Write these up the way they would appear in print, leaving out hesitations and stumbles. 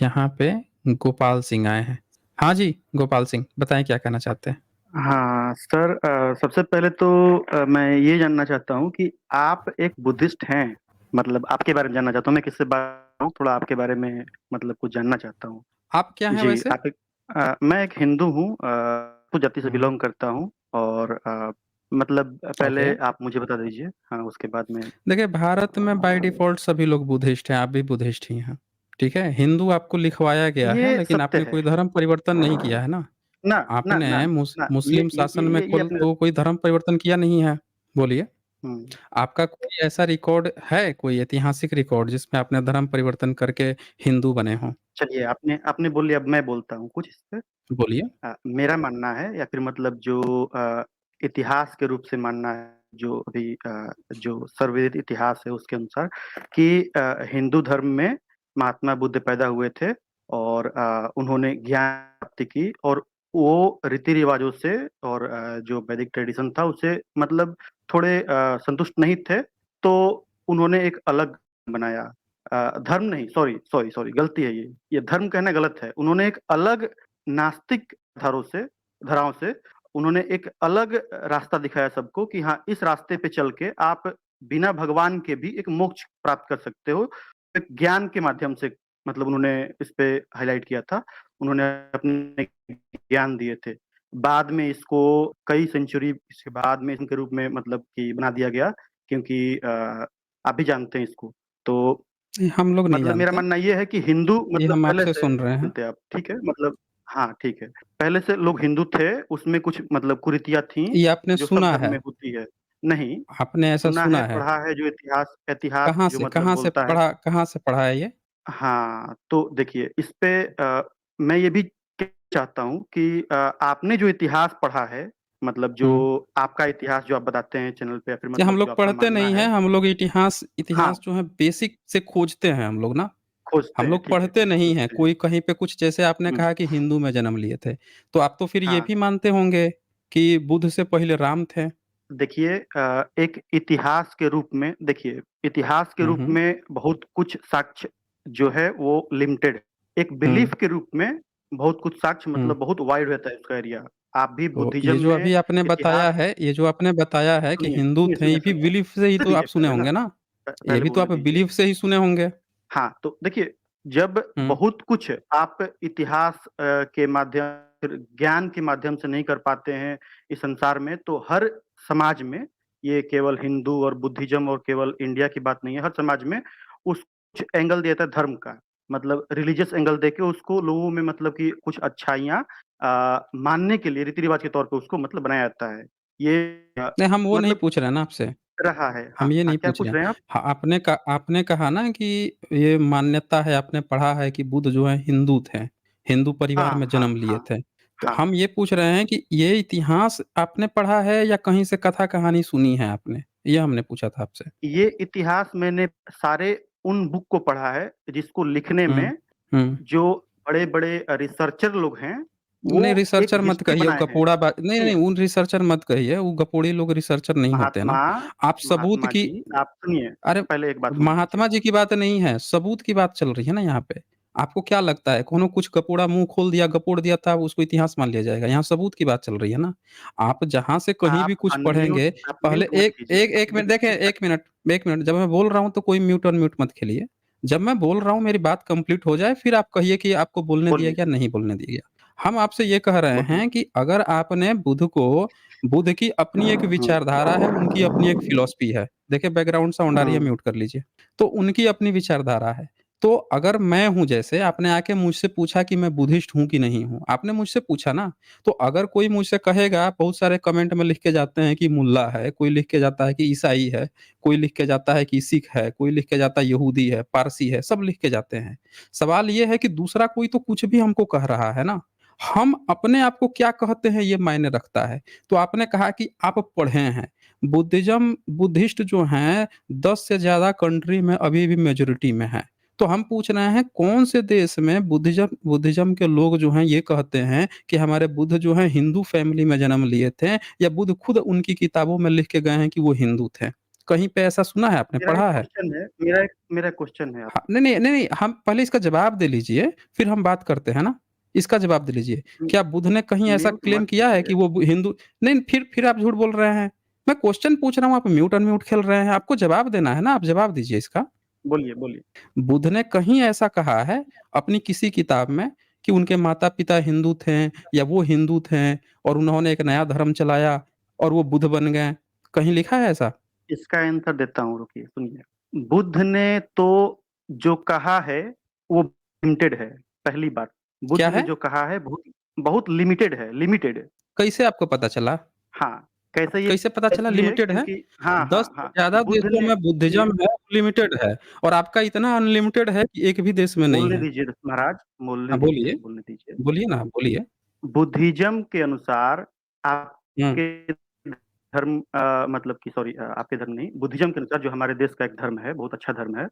यहाँ पे गोपाल सिंह आए हैं। हाँ जी, गोपाल सिंह, बताएँ क्या कहना चाहते हैं? हाँ सर, सबसे पहले तो मैं ये जानना चाहता हूँ कि आप एक बुद्धिस्ट हैं। मतलब आपके बारे में जानना चाहता हूँ, मैं किससे बात हूँ, थोड़ा आपके बारे में मतलब कुछ जानना चाहता हूँ। आप क्या हैं जी, वैसे? मैं एक हिंदू हूँ, तो जाति से हुँ, बिलोंग करता हूँ। और मतलब ओके। पहले आप मुझे बता दीजिए, हाँ उसके बाद में। देखिए, भारत में बाय डिफ़ॉल्ट सभी लोग बुद्धिस्ट हैं, आप भी बुद्धिस्ट ही हैं, ठीक है? हिंदू आपको लिखवाया गया है, ये लेकिन सत्य आपने है। कोई धर्म परिवर्तन नहीं किया है ना? ना ना ना आपने ना, मुस्लिम शासन में ये कुल अपने। तो कोई धर्म परिवर्तन किया नहीं है। बोलिए, हम्म। आपका कोई ऐसा रिकॉर्ड है, कोई ऐतिहासिक रिकॉर्ड जिसमें आपने धर्म परिवर्तन करके हिंदू बने हों? चलिए, आपने आपने बोलिए, अब मैं बोलता हूँ कुछ इस पे। बोलिए। मेरा मानना है, या फिर मतलब जो इतिहास के रूप से मानना है, जो अभी जो सर्वविदित इतिहास है उसके अनुसार, कि हिंदू धर्म में महात्मा बुद्ध पैदा हुए थे। और उन्होंने ज्ञान प्राप्ति की, और वो रीति रिवाजों से और जो वैदिक ट्रेडिशन था उससे मतलब थोड़े संतुष्ट नहीं थे। तो उन्होंने एक अलग बनाया। धर्म नहीं, सॉरी सॉरी सॉरी, गलती है ये धर्म कहना गलत है। उन्होंने एक अलग नास्तिक धाराओं से उन्होंने एक अलग रास्ता दिखाया सबको, कि हाँ इस रास्ते पे चल के आप बिना भगवान के भी एक मोक्ष प्राप्त कर सकते हो, एक ज्ञान के माध्यम से। मतलब उन्होंने इस पे हाईलाइट किया था। उन्होंने अपने ज्ञान दिए थे। बाद में इसको कई सेंचुरी इसके बाद में इनके रूप में मतलब कि बना दिया गया, क्योंकि आप भी जानते हैं इसको। तो नहीं, हम लोग नहीं मतलब मेरा जानते। मानना ये है कि हिंदू ये मतलब हम पहले आपसे से सुन रहे हैं। जानते हैं आप, ठीक है मतलब। हाँ ठीक है, पहले से लोग हिंदू थे, उसमें कुछ मतलब कुरीतियां थी ये आपने जो सब सुना धर्म है, में होती है। नहीं, आपने ऐसा सुना है, सुना है। पढ़ा है, जो इतिहास इतिहास जो मतलब बोलता है। कहाँ से पढ़ा है ये? हाँ तो देखिए, इस पे मैं ये भी कहना चाहता हूँ कि आपने जो इतिहास पढ़ा है, मतलब जो हुँ। आपका इतिहास जो आप बताते हैं चैनल पे, या फिर जी, हम मतलब जो लोग आपका पढ़ते मानना नहीं हैं, है। हम लोग इतिहास हाँ, इतिहास जो है बेसिक से खोजते हैं हम लोग ना। खोजते हम हैं, लोग ठीक है पढ़ते ठीक है, नहीं हैं, खोजते हैं। कोई कहीं पे कुछ जैसे आपने हम्म। कहा कि हिंदू में जन्म लिए थे, तो आप तो फिर ये हाँ, भी मानते होंगे कि बुद्ध से पहले राम थे? देखिए, एक इतिहास के रूप में, देखिए इतिहास के हुँ, रूप हुँ। में बहुत कुछ साक्ष्य जो है वो लिमिटेड है। एक हुँ, बिलीफ के रूप में बहुत कुछ साक्ष्य हुँ। मतलब बहुत वाइड रहता है उसका एरिया। आप भी तो बुद्धिज्म में इतिहास। ये जो आपने बताया है कि सुनिए हिंदू सुनिए थे, सुनिए ये भी सुनिए, बिलीफ से ही बोलने तो आप दीजिए सुने पहले ना, होंगे ना? ये पहले भी तो बोलने आप दीजिए। बिलीफ से ही सुने होंगे। हाँ तो देखिए, जब हुँ, बहुत कुछ आप इतिहास के माध्यम, फिर ज्ञान के माध्यम से नहीं कर पाते हैं इस संसार में, तो हर समाज में, ये केवल हिंदू और बुद्धिज्म और केवल इंडिया की बात नहीं है, हर समाज में उस कुछ एंगल दिया था धर्म का। मतलब रिलीजियस एंगल देके उसको लोगों में मतलब कि कुछ अच्छाइयाँ मानने के लिए रीति रिवाज के तौर पे उसको मतलब बनाया जाता है। ये नहीं हम वो नहीं मतलब पूछ रहे हैं ना आपसे। रहा है। हाँ हम ये हाँ, नहीं क्या पूछ रहे पूछ हैं। रहे हैं आप? हाँ, आपने कहा ना कि ये मान्यता है, आपने पढ़ा है कि बुद्ध जो है हिंदू थे, हिंदू परिवार हाँ में हाँ जन्म लिए हाँ थे। तो हाँ। हम ये पूछ रहे हैं कि ये इतिहास आपने पढ़ा है या कहीं से कथा कहानी सुनी है आपने? ये हमने पूछा था आपसे। ये इतिहास मैंने सारे उन बुक को पढ़ा है जिसको लिखने हुँ, में हुँ। जो बड़े बड़े रिसर्चर लोग हैं, वो नहीं एक रिसर्चर मत हिस्ट्री कहिए, वो बनाए हैं। गपोड़ा बा नहीं, सुनिए, नहीं, उन रिसर्चर मत कहिए, वो गपोड़ी लोग रिसर्चर नहीं होते हैं महात्मा ना। आप सबूत महात्मा की जी, आप सुनिए, अरे! पहले एक बात सुन लीजिए। महात्मा जी की बात नहीं है, सबूत की बात चल रही है ना यहाँ पे। आपको क्या लगता है कोनो कुछ गपोड़ा मुँह खोल दिया, गपोड़ दिया था उसको इतिहास मान लिया जाएगा? यहाँ सबूत की बात चल रही है ना। आप जहाँ से कहीं भी आप कुछ अनम्यूट पढ़ेंगे, आप पहले म्यूट मत एक कीजिए, एक आप 1 मिनट म्यूट देखें कीजिए। 1 मिनट जब मैं बोल रहा हूँ तो कोई म्यूट अनम्यूट मत खेलिए। जब मैं बोल रहा हूँ मेरी बात कंप्लीट हो जाए फिर आप कहिए कि आपको बोलने दिया बोलिए, गया, नहीं बोलने दिया गया। हम आपसे ये कह रहे बोलिए। हैं कि अगर आपने बुद्ध की अपनी एक हुँ, विचारधारा है, उनकी अपनी एक फिलॉसफी है। देखिए बैकग्राउंड साउंड आ रही है, हुँ। म्यूट कर लीजिए। तो उनकी अपनी विचारधारा है। तो अगर मैं हूँ जैसे आपने आके मुझसे पूछा कि मैं बुद्धिस्ट हूँ कि नहीं हूँ, आपने मुझसे पूछा ना, तो अगर कोई मुझसे कहेगा बहुत सारे कमेंट में लिख के जाते हैं कि मुल्ला है, कोई लिख के जाता है कि ईसाई है, कोई लिख के जाता है कि सिख है, कोई लिख के जाता है यहूदी है, पारसी है, सब लिख के जाते हैं। सवाल ये है कि दूसरा कोई तो कुछ भी हमको कह रहा है ना, हम अपने आप को क्या कहते हैं ये मायने रखता है। तो आपने कहा कि आप पढ़े हैं, बुद्धिस्ट जो हैं 10 से ज़्यादा कंट्री में अभी भी मेजॉरिटी में हैं। तो हम पूछ रहे हैं कौन से देश में बुद्धिज़्म के लोग जो हैं ये कहते हैं कि हमारे बुद्ध जो हैं हिंदू फैमिली में जन्म लिए थे या बुद्ध खुद उनकी किताबों में लिख के गए हैं कि वो हिंदू थे। कहीं पे ऐसा सुना है आपने, मेरा एक पढ़ा है? क्वेश्चन है, मेरा क्वेश्चन है आप हाँ, नहीं, नहीं, नहीं, नहीं, हम पहले इसका जवाब दे लीजिए, फिर हम बात करते हैं ना। इसका जवाब दे लीजिए। क्या बुद्ध ने कहीं ऐसा म्यूट क्लेम मत किया है कि कीजिए। वो हिंदू नहीं, फिर आप झूठ बोल रहे हैं। मैं क्वेश्चन पूछ रहा हूँ, आप म्यूट-अनम्यूट खेल रहे हैं। आपको जवाब देना है ना, आप जवाब दीजिए इसका। बोलिए, बोलिए। बुद्ध ने कहीं ऐसा कहा है अपनी किसी किताब में कि उनके माता-पिता हिंदू थे या वो हिंदू थे और उन्होंने एक नया धर्म चलाया और वो बुद्ध बन गए? कहीं लिखा है ऐसा? इसका आंसर देता हूँ, रुकिए, सुनिए। बुद्ध ने तो जो कहा है वो लिमिटेड है, पहली बात। बुद्ध क्या ने है? जो कहा है बहुत बहुत लिमिटेड है, लिमिटेड। कैसे आपको पता चला? हाँ, कैसे ये कैसे पता चला इसलिए लिमिटेड है? क्योंकि हाँ, 10 हाँ, से हाँ, ज़्यादा बुद्ध देशों ने में सुनिए, बुद्धिज़्म है, लिमिटेड है और आपका इतना अनलिमिटेड है कि एक भी देश में नहीं बोलने है। दीजिए महाराज, हाँ, बोलिए। बोलने दीजिए। बोलिए ना, बोलिए। बुद्धिज्म के अनुसार हुँ, आपके धर्म मतलब कि सॉरी, आपके धर्म नहीं, बुद्धिज्म के अनुसार जो हमारे देश का एक धर्म है, बहुत अच्छा धर्म है,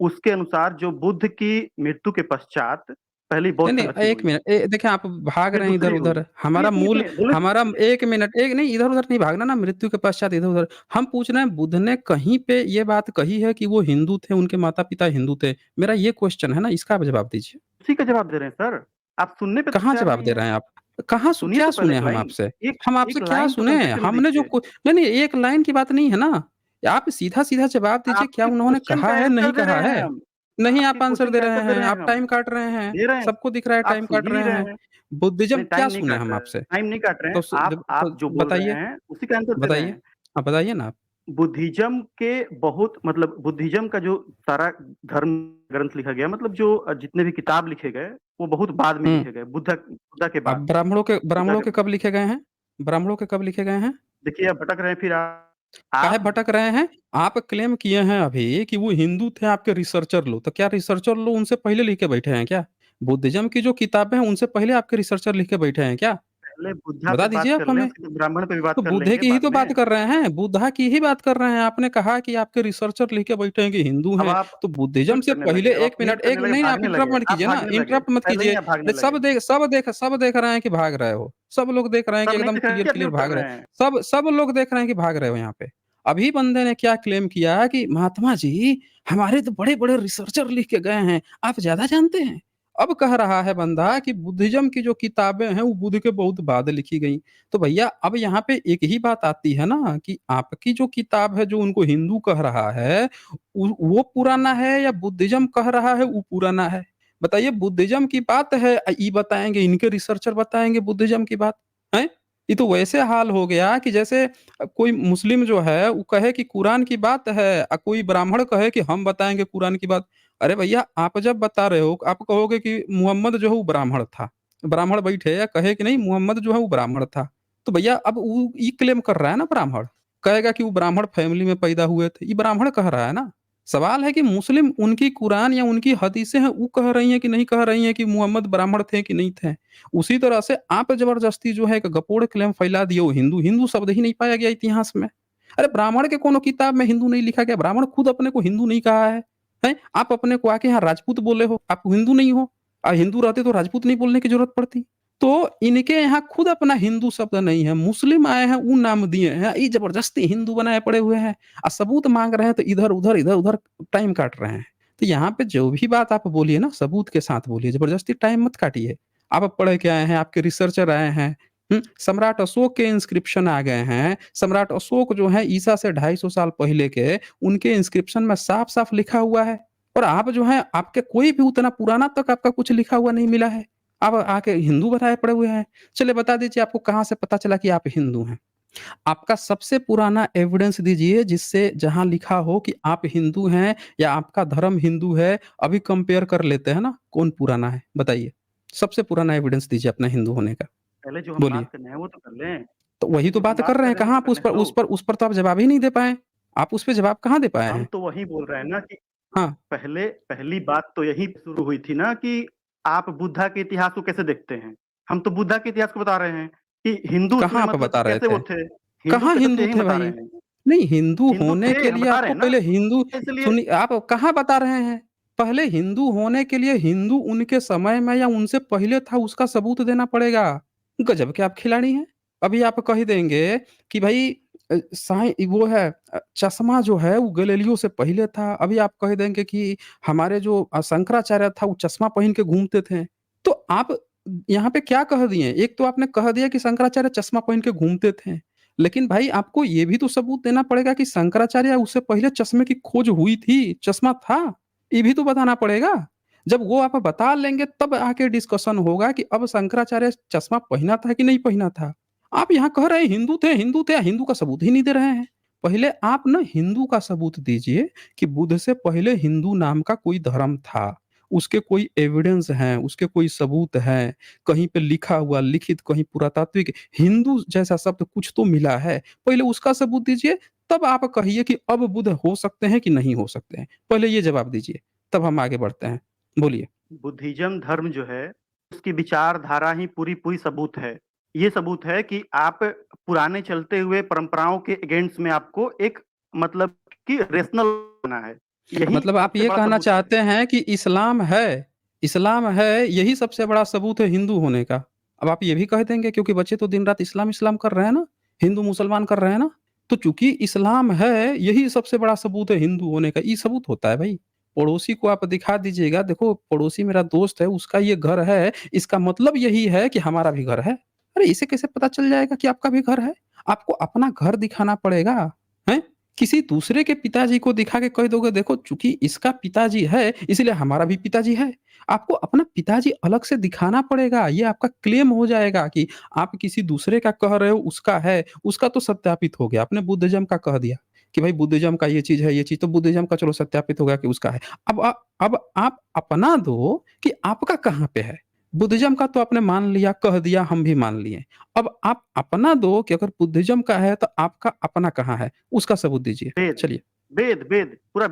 उसके अनुसार जो बुद्ध की मृत्यु के पश्चात पहली नहीं, बौद्ध नहीं, संगति 1 हुई, मिनट देखिए आप भाग फिर रहे हैं दूसरी हुई। इधर-उधर। सुनिए, सुनिए, सुनिए, बोलने तो हमारा दीजिए। 1 मिनट एक नहीं इधर-उधर नहीं भागना ना मृत्यु के पश्चात इधर-उधर। हम पूछ रहे हैं बुद्ध ने कहीं पे ये बात कही है कि वो हिंदू थे, उनके माता-पिता हिंदू थे? मेरा ये क्वेश्चन है ना, इसका आप जवाब दीजिए। उसी का जवाब दे रहे हैं सर। आप सुनने पे तो कहाँ तैयार जवाब नहीं दे हैं। रहे हैं आप? कहाँ सु सुनिए क्या तो पहले सुने एक हम लाइन, आपसे? एक हम आपसे एक क्या लाइन तो सुने? कंसेप्ट में हमने जो दीजिए। को नहीं, नहीं, एक लाइन की बात नहीं है ना। आप सीधा-सीधा जवाब दीजिए क्या आपके उन्होंने क्वेश्चन कहा का है, नहीं आंसर दे कहा रहे हैं है? हम। नहीं आपके आप आंसर क्वेश्चन दे का रहे आंसर दे हैं, रहे आप हैं हम। टाइम काट रहे हैं, दे रहे हैं। सबको दिख रहा है आप टाइम सुन काट ही रहे रहे हैं। हैं। बुद्धिज़्म नहीं, क्या टाइम नहीं सुने काट हम रहे हैं, आपसे? टाइम नहीं काट रहे हैं। तो सु जब आप तो जो बोल रहे बताइए, हैं, उसी का आंसर दे रहे बताइए। हैं। हाँ, बताइए ना आप। बुद्धिज्म के बहुत मतलब बुद्धिज्म का जो सारा धर्म ग्रंथ लिखा गया, मतलब जो जितने भी किताब लिखे गए, वो बहुत बाद में हुँ, लिखे गए, बुद्धा के अब बाद। बुद्धा ब्राह्मणों के के बाद। कब लिखे गए हैं? ब्राह्मणों के कब लिखे गए हैं? देखिए, आप भटक रहे हैं फिर काहे आप भटक रहे हैं? आप क्लेम किए हैं अभी कि वो हिंदू थे आपके रिसर्चर लोग, तो क्या रिसर्चर लोग उनसे पहले लिख के बैठे हैं क्या? बुद्धिज़्म की जो किताबें हैं उनसे पहले आपके रिसर्चर लिख के बैठे हैं क्या? पहले बुद्धा पे बता बात दीजिए आप कर लें, हमें। उसके बाद ब्राह्मण पे भी बात तो कर बुद्ध लेंगे की ही बाद तो बात में। कर रहे हैं, बुद्धा की ही बात कर रहे हैं। आपने कहा कि आपके रिसर्चर लिख के बैठे हैं कि हिंदू अब हैं, आप तो बुद्धिज़्म म्यूट से करने लगे, पहले अब 1 आप म्यूट मिनट एक करने लगे, नहीं आप भागने लगे, इंटरप्ट मत आप कीजिए ना, भागने लगे, इंटरप्ट मत पहले ही कीजिए। आप भागने नहीं लगे। सब देख रहे हैं कि भाग रहे हो। सब लोग देख रहे हैं कि सब नहीं एकदम दिख रहा है, क्या क्लियर-क्लियर म्यूट कर भाग रहे रहे हैं। हैं? सब लोग देख रहे हैं कि भाग रहे हो यहाँ पे। अभी बंदे ने क्या क्लेम किया कि महात्मा जी, हमारे तो बड़े-बड़े रिसर्चर लिख के गए हैं, आप ज़्यादा जानते हैं। अब कह रहा है बंदा कि बुद्धिज़्म की जो किताबें हैं, वो बुद्ध के बहुत बाद लिखी गई। तो भैया अब यहाँ पे एक ही बात आती है ना कि आपकी जो किताब है जो उनको हिंदू कह रहा है, वो पुराना है या बुद्धिज़्म कह रहा है वो पुराना है? बताइए बुद्धिज़्म की बात है ये बताएँगे, इनके रिसर्चर बताएँगे बुद्धिज़्म की बात, हैं? ये तो वैसे हाल हो गया कि जैसे कोई मुस्लिम जो है वो कहे कि कुरान की बात है कोई ब्राह्मण कहे कि हम बताएँगे कुरान की बात। अरे भैया आप जब बता रहे हो, आप कहोगे कि मोहम्मद जो है वो ब्राह्मण था। ब्राह्मण बैठे या कहे कि नहीं मोहम्मद जो है वो ब्राह्मण था। तो भैया अब वो ये क्लेम कर रहा है ना ब्राह्मण, कहेगा कि वो ब्राह्मण फैमिली में पैदा हुए थे, ये ब्राह्मण कह रहा है ना। सवाल है कि मुस्लिम उनकी कुरान या उनकी हदीसें हैं वो कह रही हैं कि नहीं कह रही हैं कि मोहम्मद ब्राह्मण थे कि नहीं थे। उसी तरह से आप ज़बरदस्ती जो है एक गपोड़ क्लेम फैला दिए हो हिंदू, हिंदू शब्द ही नहीं पाया गया इतिहास में। अरे ब्राह्मण के कोनो किताब में हिंदू नहीं लिखा गया, ब्राह्मण खुद अपने को हिंदू नहीं कहा है। हैं? आप अपने को आके यहाँ राजपूत बोले हो, आप हिंदू नहीं हो। हिंदू रहते तो राजपूत नहीं बोलने की ज़रूरत पड़ती। तो इनके यहाँ खुद अपना हिंदू शब्द नहीं है, मुस्लिम आए हैं वो नाम दिए हैं, ये ज़बरदस्ती हिंदू बनाए पड़े हुए हैं। सबूत माँग रहे हैं तो इधर-उधर टाइम काट रहे हैं। तो यहाँ पे जो भी बात आप बोलिए ना सबूत के साथ बोलिए, ज़बरदस्ती टाइम मत काटिए। आप पढ़ के आए हैं, आपके रिसर्चर आए हैं, सम्राट अशोक के इंस्क्रिप्शन आ गए हैं। सम्राट अशोक जो हैं ईसा से 250 साल पहले के, उनके इंस्क्रिप्शन में साफ-साफ लिखा हुआ है। और आप जो हैं, आपके कोई भी उतना पुराना तक आपका कुछ लिखा हुआ नहीं मिला है। आप आके हिंदू बनाए पड़े हुए हैं। चलिए बता दीजिए आपको कहाँ से पता चला कि आप हिंदू हैं? आपका सबसे पुराना एविडेंस दीजिए जिससे जहाँ लिखा हो कि आप हिंदू हैं या आपका धर्म हिंदू है, अभी कंपेयर कर लेते हैं ना, कौन पुराना है? बताइए। सबसे पुराना एविडेंस दीजिए अपना हिंदू होने का, पहले जो हम बोलिए। बात कर रहे हैं, वो तो कर लें। तो वही तो जो हम बात कर बात रहे कर हैं, रहे हैं, वो कहाँ तो आप कर लें। हेलो, उस पर तो आप जवाब ही नहीं दे पाए। आप उस पे जवाब कहाँ दे पाए हम हैं? तो वही बोल रहे हैं ना कि हाँ, पहली बात तो यहीं पे शुरू हुई थी ना कि आप बुद्धा के इतिहास को कैसे देखते हैं? हम तो बुद्धा के इतिहास को बता रहे हैं कि हिंदू से कहाँ आप मतलब कि बता रहे कैसे थे? वो थे। हिंदू कहाँ के तथ्य हिंदू यही थे बता भाई? रहे हैं। नहीं, हिंदू हिंदू होने थे, के हम लिए बता रहे आपको हैं ना, पहले हिंदू इसलिए सुनिए आप कहाँ बता रहे हैं? पहले हिंदू होने के लिए हिंदू उनके समय में या उनसे पहले था उसका सबूत देना पड़ेगा। गज़ब के आप खिलाड़ी हैं। अभी आप कह देंगे कि भई वो है चश्मा जो है वो गैलीलियो से पहले था। अभी आप कह देंगे कि हमारे जो शंकराचार्य था वो चश्मा पहन के घूमते थे। तो आप यहाँ पे क्या कह दिए? एक तो आपने कह दिया कि शंकराचार्य चश्मा पहन के घूमते थे। लेकिन भाई आपको ये भी तो सबूत देना पड़ेगा कि शंकराचार्य उससे पहले चश्मे की खोज हुई थी, चश्मा था। ये भी तो बताना पड़ेगा। जब वो आप बता लेंगे तब आके डिस्कशन होगा कि अब शंकराचार्य चश्मा पहना था कि नहीं पहना था। आप यहाँ कह रहे हैं हिंदू थे, हिंदू का सबूत ही नहीं दे रहे हैं। पहले आप ना हिंदू का सबूत दीजिए कि बुद्ध से पहले हिंदू नाम का कोई धर्म था। उसके कोई एविडेंस हैं, उसके कोई सबूत हैं, कहीं पे लिखा हुआ, लिखित, कहीं पुरातात्विक हिंदू जैसा शब्द कुछ तो मिला है। पहले उसका सबूत दीजिए, तब आप कहिए कि अब बुद्ध हो सकते हैं कि नहीं हो सकते हैं। पहले ये जवाब दीजिए, तब हम आगे बढ़ते हैं। बोलिए। बुद्धिज्म धर्म जो है उसकी विचारधारा ही पूरी पूरी सबूत है। ये सबूत है कि आप पुराने चलते हुए परंपराओं के अगेंस्ट में आपको एक मतलब कि रेशनल बना है, यही मतलब आप सबसे ये बड़ा कहना सबूत है। चाहते हैं कि इस्लाम है, यही सबसे बड़ा सबूत है हिंदू होने का। अब आप ये भी कह देंगे क्योंकि बच्चे तो दिन-रात इस्लाम, इस्लाम कर रहे हैं ना, हिंदू मुसलमान कर रहे हैं ना, तो चूँकि इस्लाम है, यही सबसे बड़ा सबूत है हिंदू होने का, ये सबूत होता है भई। पड़ोसी को आप दिखा दीजिएगा, देखो पड़ोसी मेरा दोस्त है, उसका ये घर है, इसका मतलब यही है कि हमारा भी घर है। अरे इसे कैसे पता चल जाएगा कि आपका भी घर है? आपको अपना घर दिखाना पड़ेगा, हैं? किसी दूसरे के पिताजी को दिखा के कह दोगे देखो चूँकि इसका पिताजी है, इसलिए हमारा भी पिताजी है। आपको अपना पिताजी अलग से दिखाना पड़ेगा, ये आपका क्लेम हो जाएगा कि आप किसी दूसरे का कह रहे हो उसका है, उसका तो सत्यापित हो गया। आपने बुद्धिज़्म का कह दिया कि भाई बुद्धिज़्म का ये चीज़ है, ये चीज़ तो बुद्धिज़्म का चलो सत्यापित हो गया कि उसका है। अब आप अपना दो कि आपका कहाँ पे है। बुद्धिज़्म का तो आपने मान लिया, कह दिया, हम भी मान लिए। अब आप अपना दो कि अगर बुद्धिज़्म का है तो आपका अपना कहाँ है? उसका सबूत दीजिए। वेद, चलिए, वेद, वेद, पूरा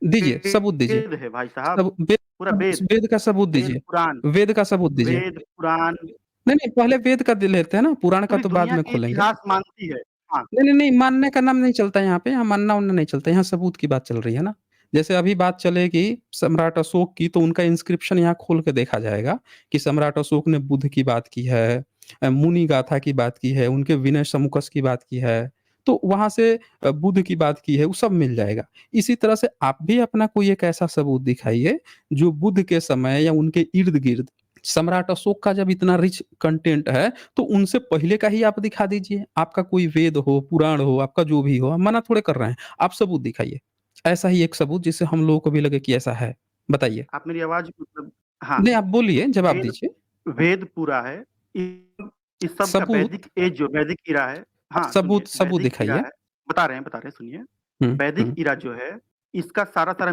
दीजिए, सबूत दीजिए। वेद है भाई साहब, पूरा वेद, वेद का सबूत वेद दीजिए। पुराण, वेद का सबूत दीजिए। वेद पुराण नहीं, नहीं, पहले वेद का दे लेते हैं ना, पुराण का पूरी तो बाद दुनिया में की खोलेंगे। इतिहास मानती है। हाँ, नहीं, नहीं, नहीं, मानने का नाम नहीं चलता यहाँ पे, यहाँ मानना-वानना नहीं चलता, यहाँ सबूत की बात चल रही है ना। जैसे अभी बात चलेगी सम्राट अशोक की, तो उनका इंस्क्रिप्शन यहाँ खोल के देखा जाएगा कि सम्राट अशोक ने बुद्ध की बात की है, मुनि गाथा की बात की है, उनके विनय समुकस की बात की है, तो वहाँ से बुद्ध की बात की है, वो सब मिल जाएगा। इसी तरह से आप भी अपना कोई एक ऐसा सबूत दिखाइए, जो बुद्ध के समय या उनके इर्द-गिर्द सम्राट अशोक का जब इतना रिच कंटेंट है, तो उनसे पहले का ही आप दिखा दीजिए। आपका कोई वेद हो, पुराण हो, आपका जो भी हो, हम मना थोड़े कर रहे हैं। आप सबूत दिखाइए। ऐसा ही एक सबूत जिससे हम लोगों को भी लगे कि ऐसा है। बताइए। आप मेरी आवाज़ मतलब हाँ, नहीं, आप बोलिए, जवाब वेद दीजिए। वेद पूरा है। इस सब का सबूत वैदिक एज जो वैदिक इरा है हाँ, सुनिए सबूत वैदिक इरा दिखाइए। है, बता रहे हैं सुनिए। हुँ, वैदिक हुँ। इरा जो है, इसका सारा-सारा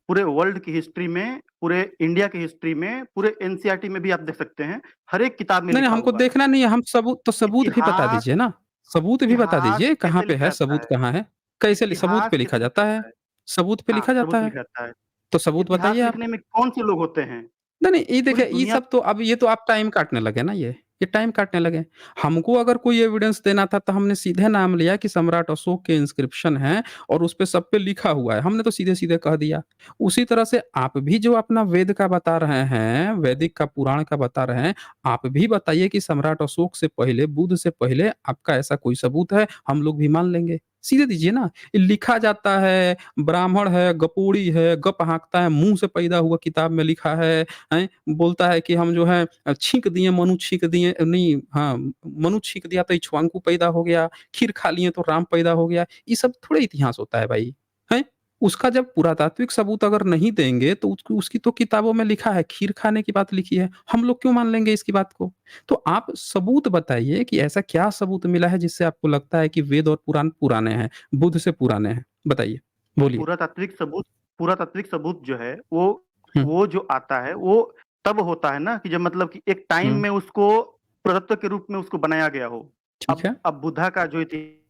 पूरे वर्ल्ड की हिस्ट्री में, पूरे इंडिया की हिस्ट्री में, पूरे एनसीईआरटी में भी आप देख सकते हैं, हर एक किताब में नहीं, नहीं, लिखा हमको हुआ है। देखना नहीं है, हम सबूत भी बता इतिहास दीजिए ना। सबूत भी बता इतिहास दीजिए कहाँ कैसे पे लिखा है, जाता सबूत है? कहाँ है? कैसे सबूत इतिहास पे लिखा कैसे लिखा जाता है? जाता है? सबूत पे हाँ, लिखा सबूत जाता पे है। लिखा जाता है। तो सबूत इतिहास बताइए आप। लिखने में कौन से लोग होते हैं? नहीं, नहीं, ये पूरी देखिए ये दुनिया सब तो अब ये तो आप टाइम काटने लगे ना ये टाइम काटने लगे। हमको अगर कोई एविडेंस देना था तो हमने सीधे नाम लिया कि सम्राट अशोक के इंस्क्रिप्शन है और उसपे सब पे लिखा हुआ है। हमने तो सीधे-सीधे कह दिया। उसी तरह से आप भी जो अपना वेद का बता रहे हैं, वैदिक का, पुराण का बता रहे हैं, आप भी बताइए कि सम्राट अशोक से पहले, बुद्ध से पहले आपका ऐसा कोई सबूत है, हम लोग भी मान लेंगे। सीधे दीजिए ना। ये लिखा जाता है, ब्राह्मण है, गपोड़ी है, गप हाँकता है, मुँह से पैदा हुआ किताब में लिखा है। हैं? बोलता है कि हम जो है छींक दिए, मनु छींक दिए नहीं हाँ, मनु छींक दिया तो इक्ष्वाकु पैदा हो गया, खीर खा लिए तो राम पैदा हो गया। ये सब थोड़े इतिहास होता है भाई, हैं? उसका जब पुरातात्विक सबूत अगर नहीं देंगे तो उसकी तो किताबों में लिखा है, खीर खाने की बात लिखी है, हम लोग क्यों मान लेंगे इसकी बात को? तो आप सबूत बताइए कि ऐसा क्या सबूत मिला है जिससे आपको लगता है कि वेद और पुराण पुराने हैं, बुद्ध से पुराने हैं? बताइए, बोलिए। पुरातात्विक सबूत पुरातात्विक सबूत जो है, हुँ, वो जो आता है, वो तब होता है ना कि जब मतलब कि एक टाइम हुँ, में उसको पुरातत्व के रूप में उसको बनाया गया हो। ठीक है। अब बुद्धा का जो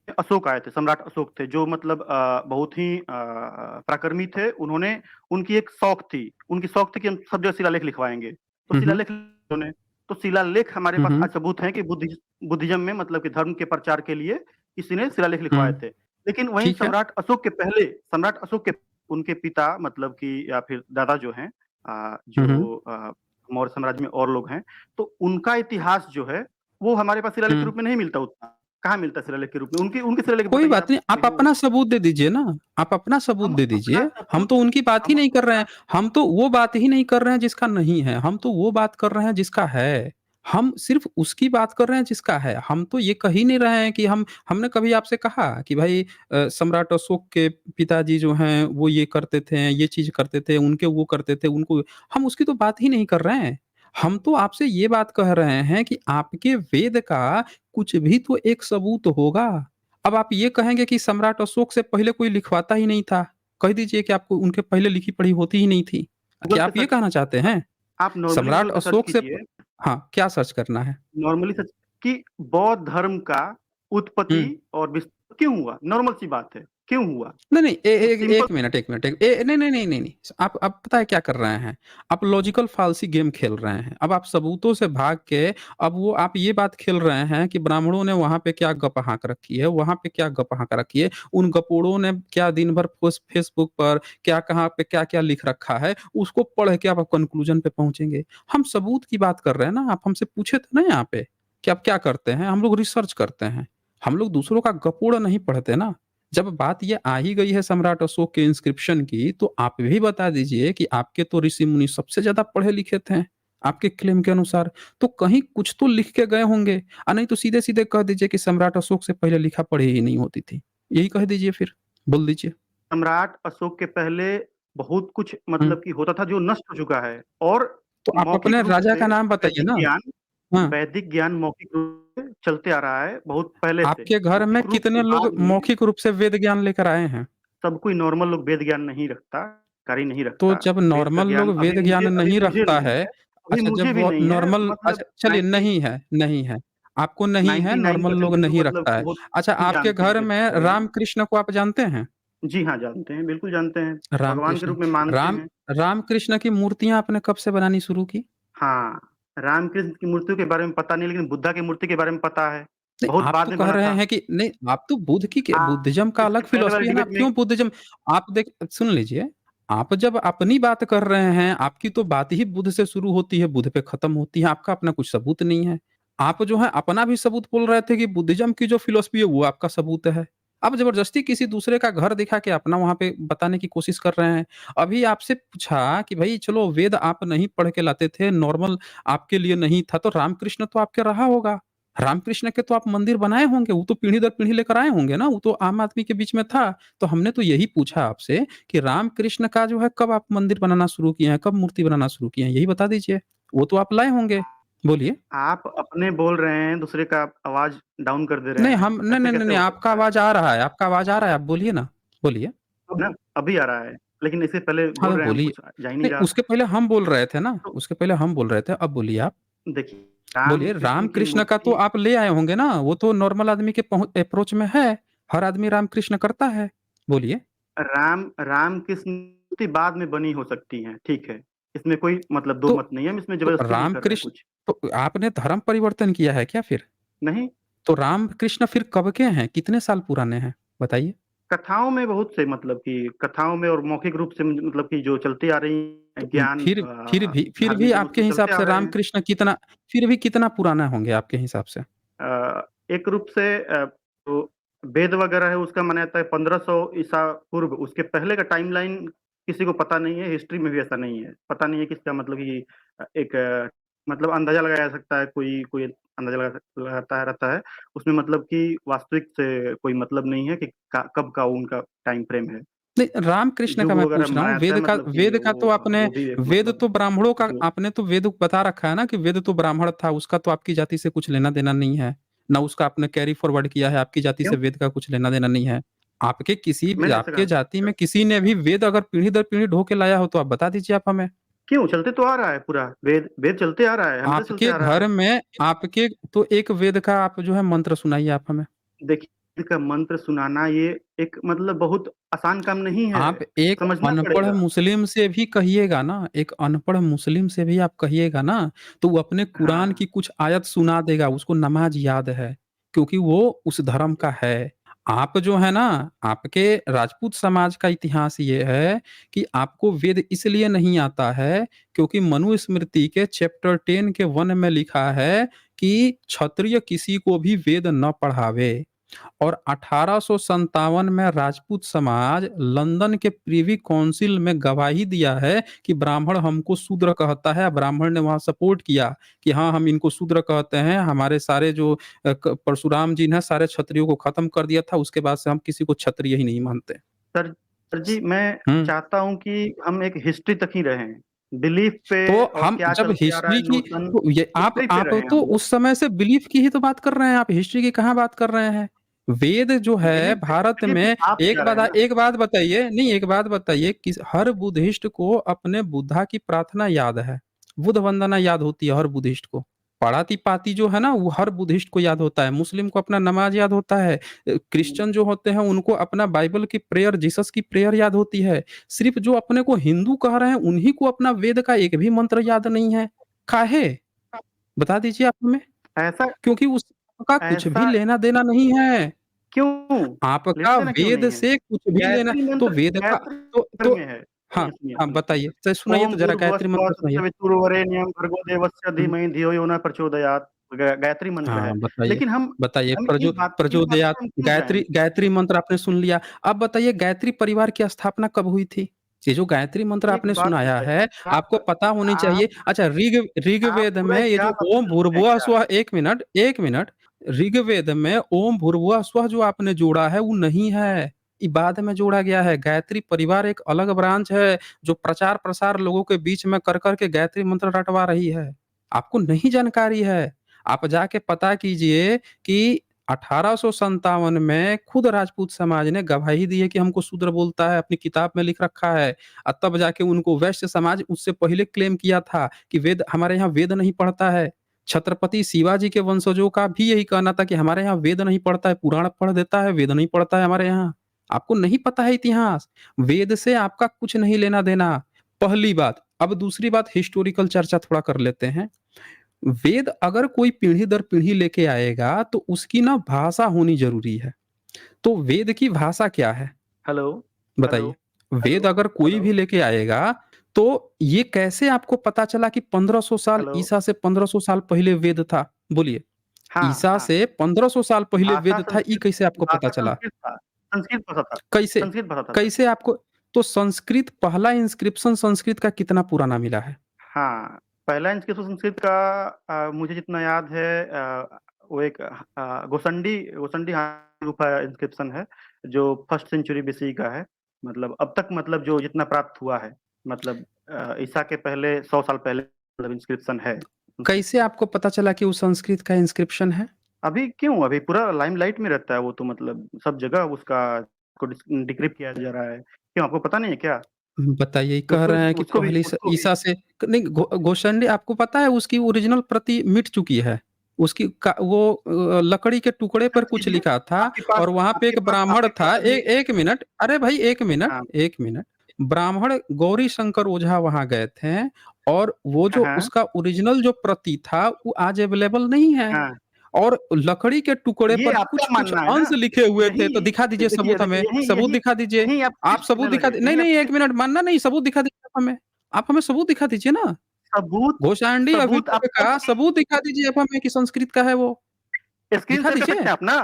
अशोक आए थे, सम्राट अशोक थे, जो मतलब बहुत ही पराक्रमी थे। उनकी एक शौक थी, कि हम सब जगह शिलालेख लिखवाएँगे। तो हुँ, हुँ, शिलालेख उन्होंने तो शिलालेख हमारे हुँ, पास हुँ, आज सबूत हैं कि बुद्धिज़्म में मतलब कि धर्म के प्रचार के लिए किसी ने शिलालेख लिखवाए हुँ, थे। लेकिन वहीं ठीक है। सम्राट अशोक के उनके पिता मतलब कि या फिर दादा जो हैं हुँ, हुँ। मौर्य साम्राज्य में और लोग हैं, तो उनका इतिहास जो है, वो हमारे पास शिलालेख के हुँ, रूप में नहीं मिलता उतना। कहाँ मिलता है शिलालेख के रूप में? उनकी उनके शिलालेख कोई बताइए बात आप, नहीं, आप कोई हो। अपना सबूत दे दीजिए ना, आप अपना सबूत हम दे अपना दीजिए। हम सबूत तो उनकी बात ही हम नहीं कर रहे अपना हैं, हम तो वो बात ही नहीं कर रहे हैं जिसका नहीं है, हम तो वो बात कर रहे हैं जिसका है। हम सिर्फ़ उसकी बात कर रहे हैं जिसका है। हम तो ये कह ही नहीं रहे हैं कि हमने कभी आपसे कहा कि भाई सम्राट अशोक के पिताजी जो हैं वो ये करते थे, ये चीज़ करते थे, उनके वो करते थे, उनको हम उसकी तो बात ही नहीं कर रहे हैं। हम तो आपसे ये बात कह रहे हैं कि आपके वेद का कुछ भी तो एक सबूत होगा। अब आप ये कहेंगे कि सम्राट अशोक से पहले कोई लिखवाता ही नहीं था। कह दीजिए कि आपको उनके पहले लिखी-पढ़ी होती ही नहीं थी। गूगल क्या पे आप ये सर्च कहना चाहते आप हैं? आप नॉर्मली सम्राट गूगल पे सर्च अशोक से प कीजिए, हाँ, क्या सर्च करना है? नॉर्मली सर्च कि बौद्ध धर्म का हुँ। उत्पत्ति और विस्तार क्यों हुआ? नॉर्मल सी बात है, क्यों हुआ? नहीं, नहीं, ए तो एक सिंपल 1 मिनट, 1 मिनट, नहीं, नहीं, नहीं, नहीं, नहीं। आप पता है क्या कर रहे हैं? आप लॉजिकल फालसी गेम खेल रहे हैं। अब आप सबूतों से भाग के अब वो आप ये बात खेल रहे हैं कि ब्राह्मणों ने वहाँ पे क्या गप हाँक रखी है, वहाँ पे क्या गप हाँक रखी है, उन गपोड़ों ने क्या दिन भर फेसबुक पर क्या कहाँ पे क्या-क्या लिख रखा है, उसको पढ़ के आप कंक्लूजन पे पहुँचेंगे। हम सबूत की बात कर रहे हैं ना, आप हमसे पूछे थे ना यहाँ पे कि आप क्या करते हैं? हम लोग रिसर्च करते हैं। हम लोग दूसरों का गपोड़ नहीं पढ़ते ना। जब बात ये आ ही गई है सम्राट अशोक के इंस्क्रिप्शन की, तो आप भी बता दीजिए कि आपके तो ऋषि-मुनि सबसे ज़्यादा पढ़े-लिखे थे, आपके क्लेम के अनुसार। तो कहीं कुछ तो लिख के गए होंगे नहीं तो सीधे-सीधे कह दीजिए कि सम्राट अशोक से पहले लिखा-पढ़ी ही नहीं होती थी। यही कह दीजिए फिर, बोल दीजिए। सम्राट अशोक के पहले बहुत कुछ हुँ, मतलब कि होता था जो नष्ट हो चुका है, और तो आप मौखिक अपने रूप राजा से का नाम बताइए ना? हाँ, वैदिक ज्ञान मौखिक रूप से चलते आ रहा है बहुत पहले से। आपके घर में मौखिक रूप के कितने लोग बाद में मौखिक रूप से वेद ज्ञान लेकर आए हैं? सब कोई नॉर्मल लोग वेद ज्ञान नहीं रखता, कार्य नहीं तो रखता। जब वेद का नॉर्मल लोग ज्ञान वेद ज्ञान अभी नहीं मुझे रखता नहीं है, है, अभी अच्छा मुझे जब भी वो नहीं है, नॉर्मल अच्छा मतलब चलिए 90 नहीं है, आपको नहीं है, नॉर्मल लोग 99% लोग नहीं मतलब रखता कि है। बहुत अच्छा ही आपके जानते हैं घर वेद में के बारे में। रामकृष्ण को आप जानते हैं? जी हाँ, जानते हैं, बिल्कुल जानते हैं। भगवान के रामकृष्ण रूप में मानते राम हैं। रामकृष्ण की मूर्तियाँ आपने कब से बनानी शुरू की? हाँ, रामकृष्ण की मूर्तियों के बारे में पता नहीं, लेकिन बुद्धा की मूर्ति के बारे में पता है। नहीं, बहुत आप बाद तो में कह बना रहे था। हैं कि नहीं, आप तो बुद्ध की के आप बुद्धिज़्म का अलग इसके पहले वाले फिलॉसफी है ना, डिबेट आप में क्यों बुद्धिज़्म आप देख सुन लीजिए, आप जब अपनी बात कर रहे हैं, आपकी तो बात ही बुद्ध से शुरू होती है, बुद्ध पे खत्म होती है, आपका अपना कुछ सबूत नहीं है। आप जो है अपना भी सबूत बोल रहे थे कि बुद्धिज़्म की जो फिलॉसफी है वो आपका सबूत है। आप ज़बरदस्ती किसी दूसरे का घर दिखा के अपना वहाँ पे बताने की कोशिश कर रहे हैं। अभी आपसे पूछा कि भई चलो वेद आप नहीं पढ़ के लाते थे, नॉर्मल आपके लिए नहीं था, तो रामकृष्ण तो आपके रहा होगा। रामकृष्ण के तो आप मंदिर बनाए होंगे, वो तो पीढ़ी दर पीढ़ी लेकर आए होंगे ना, वो तो आम आदमी के बीच में था। तो हमने तो यही पूछा आपसे कि रामकृष्ण का जो है कब आप मंदिर बनाना शुरू किए हैं, कब मूर्ति बनाना शुरू किए हैं? यही बता दीजिए। वो तो आप लाए होंगे। बोलिए। आप अपने बोल रहे हैं, दूसरे का आवाज़ डाउन कर दे रहे नहीं हैं, हम नहीं, ऐसे नहीं, नहीं, कैसे नहीं हो आपका सकता है? आवाज़ आ रहा है, आपका आवाज़ आ रहा है, आप बोलिए ना, बोलिए। अब ना अभी आ रहा है, लेकिन इससे पहले हाँ, बोल तो रहे हैं हम बोलिए। कुछ जा ही नहीं नहीं रहा था। उसके पहले हम बोल रहे थे ना, तो उसके पहले हम बोल रहे थे, अब बोलिए आप। देखिए, बोलिए, रामकृष्ण की रामकृष्ण का तो मूर्ति आप ले आए होंगे ना, वो तो नॉर्मल आदमी के अप्रोच में है। हर आदमी रामकृष्ण करता है। बोलिए। रामकृष्ण मूर्ति बाद में बनी हो सकती हैं, ठीक है। इसमें कोई मतलब दो तो मत नहीं है, हम इसमें तो ज़बरदस्ती नहीं कर रहे हैं रामकृष्ण कुछ। तो आपने धर्म परिवर्तन किया है क्या फिर? नहीं, तो रामकृष्ण फिर कब के हैं? कितने साल पुराने हैं? बताइए? कथाओं में बहुत से मतलब कि कथाओं में और मौखिक रूप से मतलब कि जो चलती आ रही हैं तो ज्ञान, फिर भी धार्मिक रूप आपके से हिसाब चलते आ से रहे हैं। रामकृष्ण कितना फिर भी कितना पुराना होंगे आपके हिसाब से? एक रूप से जो वेद वगैरह है उसका माना जाता है 1500 ईसा पूर्व, उसके पहले का टाइमलाइन किसी को पता नहीं है, हिस्ट्री में भी ऐसा नहीं है। पता नहीं है किसका मतलब कि एक मतलब अंदाज़ा लगाया जा सकता है, कोई कोई अंदाज़ा लगाता है रहता है। उसमें मतलब कि वास्तविक से कोई मतलब नहीं है कि कब का उनका टाइम फ्रेम है। नहीं, रामकृष्ण का युग मैं वगैरह पूछ रहा माना हूँ, जाता है मतलब कि वेद का तो आपने वो भी एक वेद मतलब तो ब्राह्मणों का जो आपने तो वेद बता रखा है ना कि वेद तो ब्राह्मण था, उसका तो आपकी जाति से कुछ लेना-देना नहीं है। ना उसका आपने कैरी फॉरवर्ड किया है, आपकी जाति क्यों? से वेद का कुछ लेना-देना नहीं है। मैंने ऐसा आपके कहा जाति में किसी ने भी वेद अगर पीढ़ी दर पीढ़ी ढो के लाया हो तो आप बता दीजिए आप हमें। क्यों? चलते तो आ रहा है पूरा, वेद वेद चलते आ रहा है, हमेशा चलते आपके आ रहा है। घर में आपके तो एक वेद का आप जो है मंत्र सुनाइए आप हमें। देखिए, का मंत्र सुनाना ये एक मतलब बहुत आसान काम नहीं है, आप एक समझना अनपढ़ पड़ेगा। मुस्लिम से भी कहिएगा ना, एक अनपढ़ मुस्लिम से भी आप कहिएगा ना, तो वो अपने कुरान हाँ, की कुछ आयत सुना देगा, उसको नमाज़ याद है, क्योंकि वो उस धर्म का है। आप जो है ना, आपके राजपूत समाज का इतिहास ये है कि आपको वेद इसलिए नहीं आता है, क्योंकि मनुस्मृति के चैप्टर 10 के 1 में लिखा है कि क्षत्रिय किसी को भी वेद न पढ़ावे और 1857 में राजपूत समाज लंदन के प्रिवी काउंसिल में गवाही दिया है कि ब्राह्मण हमको शूद्र कहता है। ब्राह्मण ने वहाँ सपोर्ट किया कि हाँ, हम इनको शूद्र कहते हैं। हमारे सारे जो परशुराम जी ने सारे क्षत्रियों को खत्म कर दिया था, उसके बाद से हम किसी को क्षत्रिय ही नहीं मानते। सर जी, मैं हम्म। चाहता हूँ कि हम एक हिस्ट्री तक ही रहें, बिलीफ पे तो और हम क्या जब चलते आ रहा है हिस्ट्री की नोशन, तो ये हिस्ट्री पे आप रहें तो हम लोग। उस समय से बिलीफ की ही तो बात कर रहे हैं, आप हिस्ट्री की कहाँ बात कर रहे हैं? वेद जो है भारत बिलीफ में आप क्या रहे हैं ना। एक बात बताइए नहीं, एक बात बताइए कि हर बुद्धिस्ट को अपने बुद्धा की प्रार्थना याद है, बुद्ध वंदना याद होती है हर बुद्धिस्ट को। पढ़ाती-पाती जो है ना वो हर बुद्धिस्ट को याद होता है, मुस्लिम को अपना नमाज़ याद होता है, क्रिश्चियन जो होते हैं उनको अपना बाइबल की प्रेयर, जीसस की प्रेयर याद होती है। सिर्फ़ जो अपने को हिंदू कह रहे हैं उन्हीं को अपना वेद का एक भी मंत्र याद नहीं है। काहे? बता दीजिए आप हमें? ऐसा क्योंकि उसका कुछ भी ऐसा लेना-देना नहीं है। क्यों? आपका लेना देना क्यों वेद नहीं है? से कुछ भी लेना गायत्री तो मंत्र वेद का गायत्री तो मंत्र में है। हाँ, सुनिए, सुनिए, हाँ सुनिए, बताइए। सुनिए। सुनाइए तो ओम ज़रा गायत्री भूर्भुवस्सुवः मंत्र सुनाइए। तत्सवितुर्वरेण्यं भर्गो देवस्य हुँ। धीमहि धियो यो न प्रचोदयात्। गायत्री मंत्र है। हाँ, बताइए, लेकिन हम बताइए हम इस बात प्रचोदयात पे हम क्यों जाएँ? गायत्री गायत्री मंत्र आपने सुन लिया। अब बताइए गायत्री परिवार की स्थापना कब हुई थी? ये जो गायत्री मंत्र एक आपने बात सुनाया बताइए, है, आपको पता होनी आप चाहिए। अच्छा आप ऋग्वेद पूरा में ये जो इतिहास आपसे ओम पूछते हैं भूर्भुवः क्या? स्वः 1 मिनट, ऋग्वेद में ओम भूर्भुवः स्वः जो आपने जोड़ा है वो नहीं है, ये बाद में जोड़ा गया है। गायत्री परिवार एक अलग ब्रांच है, जो प्रचार-प्रसार लोगों के बीच में कर के गायत्री मंत्र रटवा रही है। आपको नहीं जानकारी है। आप जाके पता कीजिए कि 1857 में खुद राजपूत समाज ने गवाही दी है कि हमको शूद्र बोलता है, अपनी किताब में लिख रखा है। तब जाके उनको वैश्य समाज उससे पहले क्लेम किया था कि वेद हमारे यहाँ वेद नहीं पढ़ता है। छत्रपति शिवाजी के वंशजों का भी यही कहना था कि हमारे यहाँ वेद नहीं पढ़ता है, पुराण पढ़ देता है, वेद नहीं पढ़ता है हमारे यहाँ। आपको नहीं पता है इतिहास, वेद से आपका कुछ नहीं लेना-देना, पहली बात। अब दूसरी बात हिस्टोरिकल चर्चा थोड़ा कर लेते हैं। वेद अगर कोई पीढ़ी दर पीढ़ी लेके आएगा तो उसकी ना भाषा होनी ज़रूरी है। तो वेद की भाषा क्या है? हेलो, हेलो, बताइए। वेद हेलो, अगर कोई हेलो, भी लेके आएगा तो ये कैसे आपको पता चला कि 1500 साल हेलो। ईसा से 1500 साल पहले वेद था? बोलिए। हाँ, ईसा हाँ। से 1500 साल पहले वेद था, ये कैसे आपको पता भाषा चला? संस्कृत था। संस्कृत भाषा था। कैसे? संस्कृत भाषा था सर। कैसे आपको तो संस्कृत पहला इंस्क्रिप्शन संस्कृत का कितना पुराना मिला है? हाँ, पहला इंस्क्रिप्शन संस्कृत का मुझे जितना याद है वो एक गोसंडी गोसंडी गुफा इंस्क्रिप्शन है, जो फर्स्ट सेंचुरी बीसी का है। मतलब अब तक मतलब जो जितना प्राप्त हुआ है, मतलब ईसा के पहले 100 साल पहले मतलब इंस्क्रिप्शन है संस्कृत कैसे का। आपको पता चला कि वो संस्कृत का इंस्क्रिप्शन है? अभी क्यों? अभी पूरा लाइमलाइट में रहता है वो तो, मतलब सब जगह उसका को डिक्रिप्ट किया जा रहा है। क्यों, आपको पता नहीं है क्या? बताइए, कह उसको रहे हैं कि उसको भी पहली स उसको भी ईसा से नहीं गोशंडी आपको पता है उसकी ओरिजिनल प्रति मिट चुकी है। उसकी वो लकड़ी के टुकड़े पर सर्च कुछ कीजिए। लिखा था आपके पास और वहाँ पे आपके एक पास ब्राह्मण आपके था। पास अभी 1 मिनट, अरे भाई 1 हाँ, मिनट, ब्राह्मण गौरी शंकर ओझा वहाँ गए थे और वो जो हाँ, उसका ओरिजिनल जो प्रति था वो आज अवेलेबल नहीं है। हाँ। और लकड़ी के टुकड़े ये पर आपका कुछ-कुछ मानना है ना? अंश लिखे हुए यही थे, तो दिखा दीजिए देखिए सबूत देखिए हमें, यही सबूत यही दिखा दीजिए। यही आपकी आप सबूत चैनल दिखा है, दी नहीं, यही नहीं आपकी 1 मिनट मानना नहीं, सबूत दिखा दीजिए आप हमें। आप हमें सबूत दिखा दीजिए ना। सबूत घोषांडी सबूत आप अभिलेख का सबूत दिखा दीजिए आप हमें कि संस्कृत का है वो। स्क्रीन दिखा शेयर कर दीजिए। सकते हैं आप ना?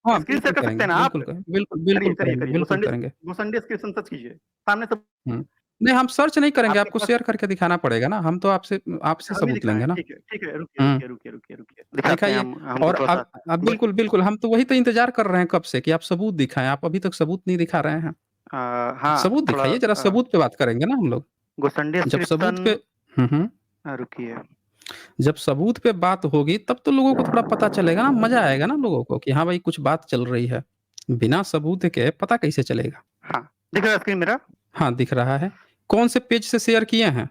हाँ, स्क्रीन शेयर बिल्कुल कर सकते करेंगे, हैं ना आप? करिए, करिए, करिए। बिल्कुल करेंगे। घुसंडी स्क्रिप्शन सर्च कीजिए। सामने सब हुँ। नहीं हम सर्च नहीं करेंगे, आपके आपको पास शेयर करके दिखाना पड़ेगा ना, हम तो आपसे आपसे हम ही सबूत दिखाएँ, लेंगे ना। ठीक है, रुकिए, हुँ। रुकिए, रुकिए, रुकिए, रुकिए। दिखाते हैं दिखाइए हम हमको और थोड़ा-सा अब बस बिल्कुल, हम तो वही तो इंतज़ार कर रहे हैं कब से कि आप सबूत दिखाएँ, आप अभी तक सबूत नहीं दिखा रहे हैं। अ, आप हाँ, सबूत थोड़ा दिखाइए, ज़रा सबूत पे बात करेंगे ना हम लोग। घुसंडी जब सबूत स्क्रिप्शन पे हुँ, हुँ। रुकिए। जब सबूत पे बात होगी तब तो लोगों को थोड़ा पता चलेगा ना, मज़ा आएगा ना लोगों को कि हाँ भाई कुछ बात चल रही है। बिना सबूत के पता कैसे चलेगा? हाँ, दिख रहा है स्क्रीन मेरा? हाँ, दिख रहा है। कौन से पेज से शेयर किए हैं?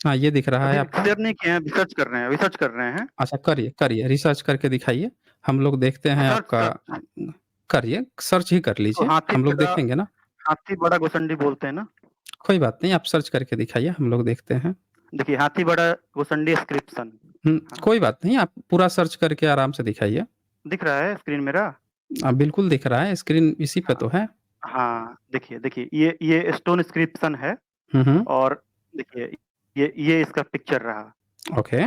हाँ, ये दिख रहा है अभी आपका। शेयर नहीं किए हैं, अभी सर्च कर रहे हैं, अभी सर्च कर रहे हैं। अच्छा करिए रिसर्च करके दिखाइए। हम लोग देखते हैं सर्च आपका सर्च करिए, सर्च ही कर इसको लीजिए, हम लोग देखेंगे ना। हाथी बड़ा घुसंडी बोलते हैं ना? कोई बात नहीं, आप सर्च करके दिखाइए, हम लोग देखते हैं। देखिए, हाथी बड़ा घुसंडी स्क्रिप्शन। हाँ, कोई बात नहीं, आप पूरा सर्च करके आराम से दिखाइए। दिख रहा है स्क्रीन मेरा? बिल्कुल दिख रहा है, स्क्रीन इसी पे हाँ, तो है। हाँ, देखिए, देखिए ये स्टोन स्क्रिप्शन है हुँ, हुँ। और देखिए ये इसका पिक्चर रहा। ओके।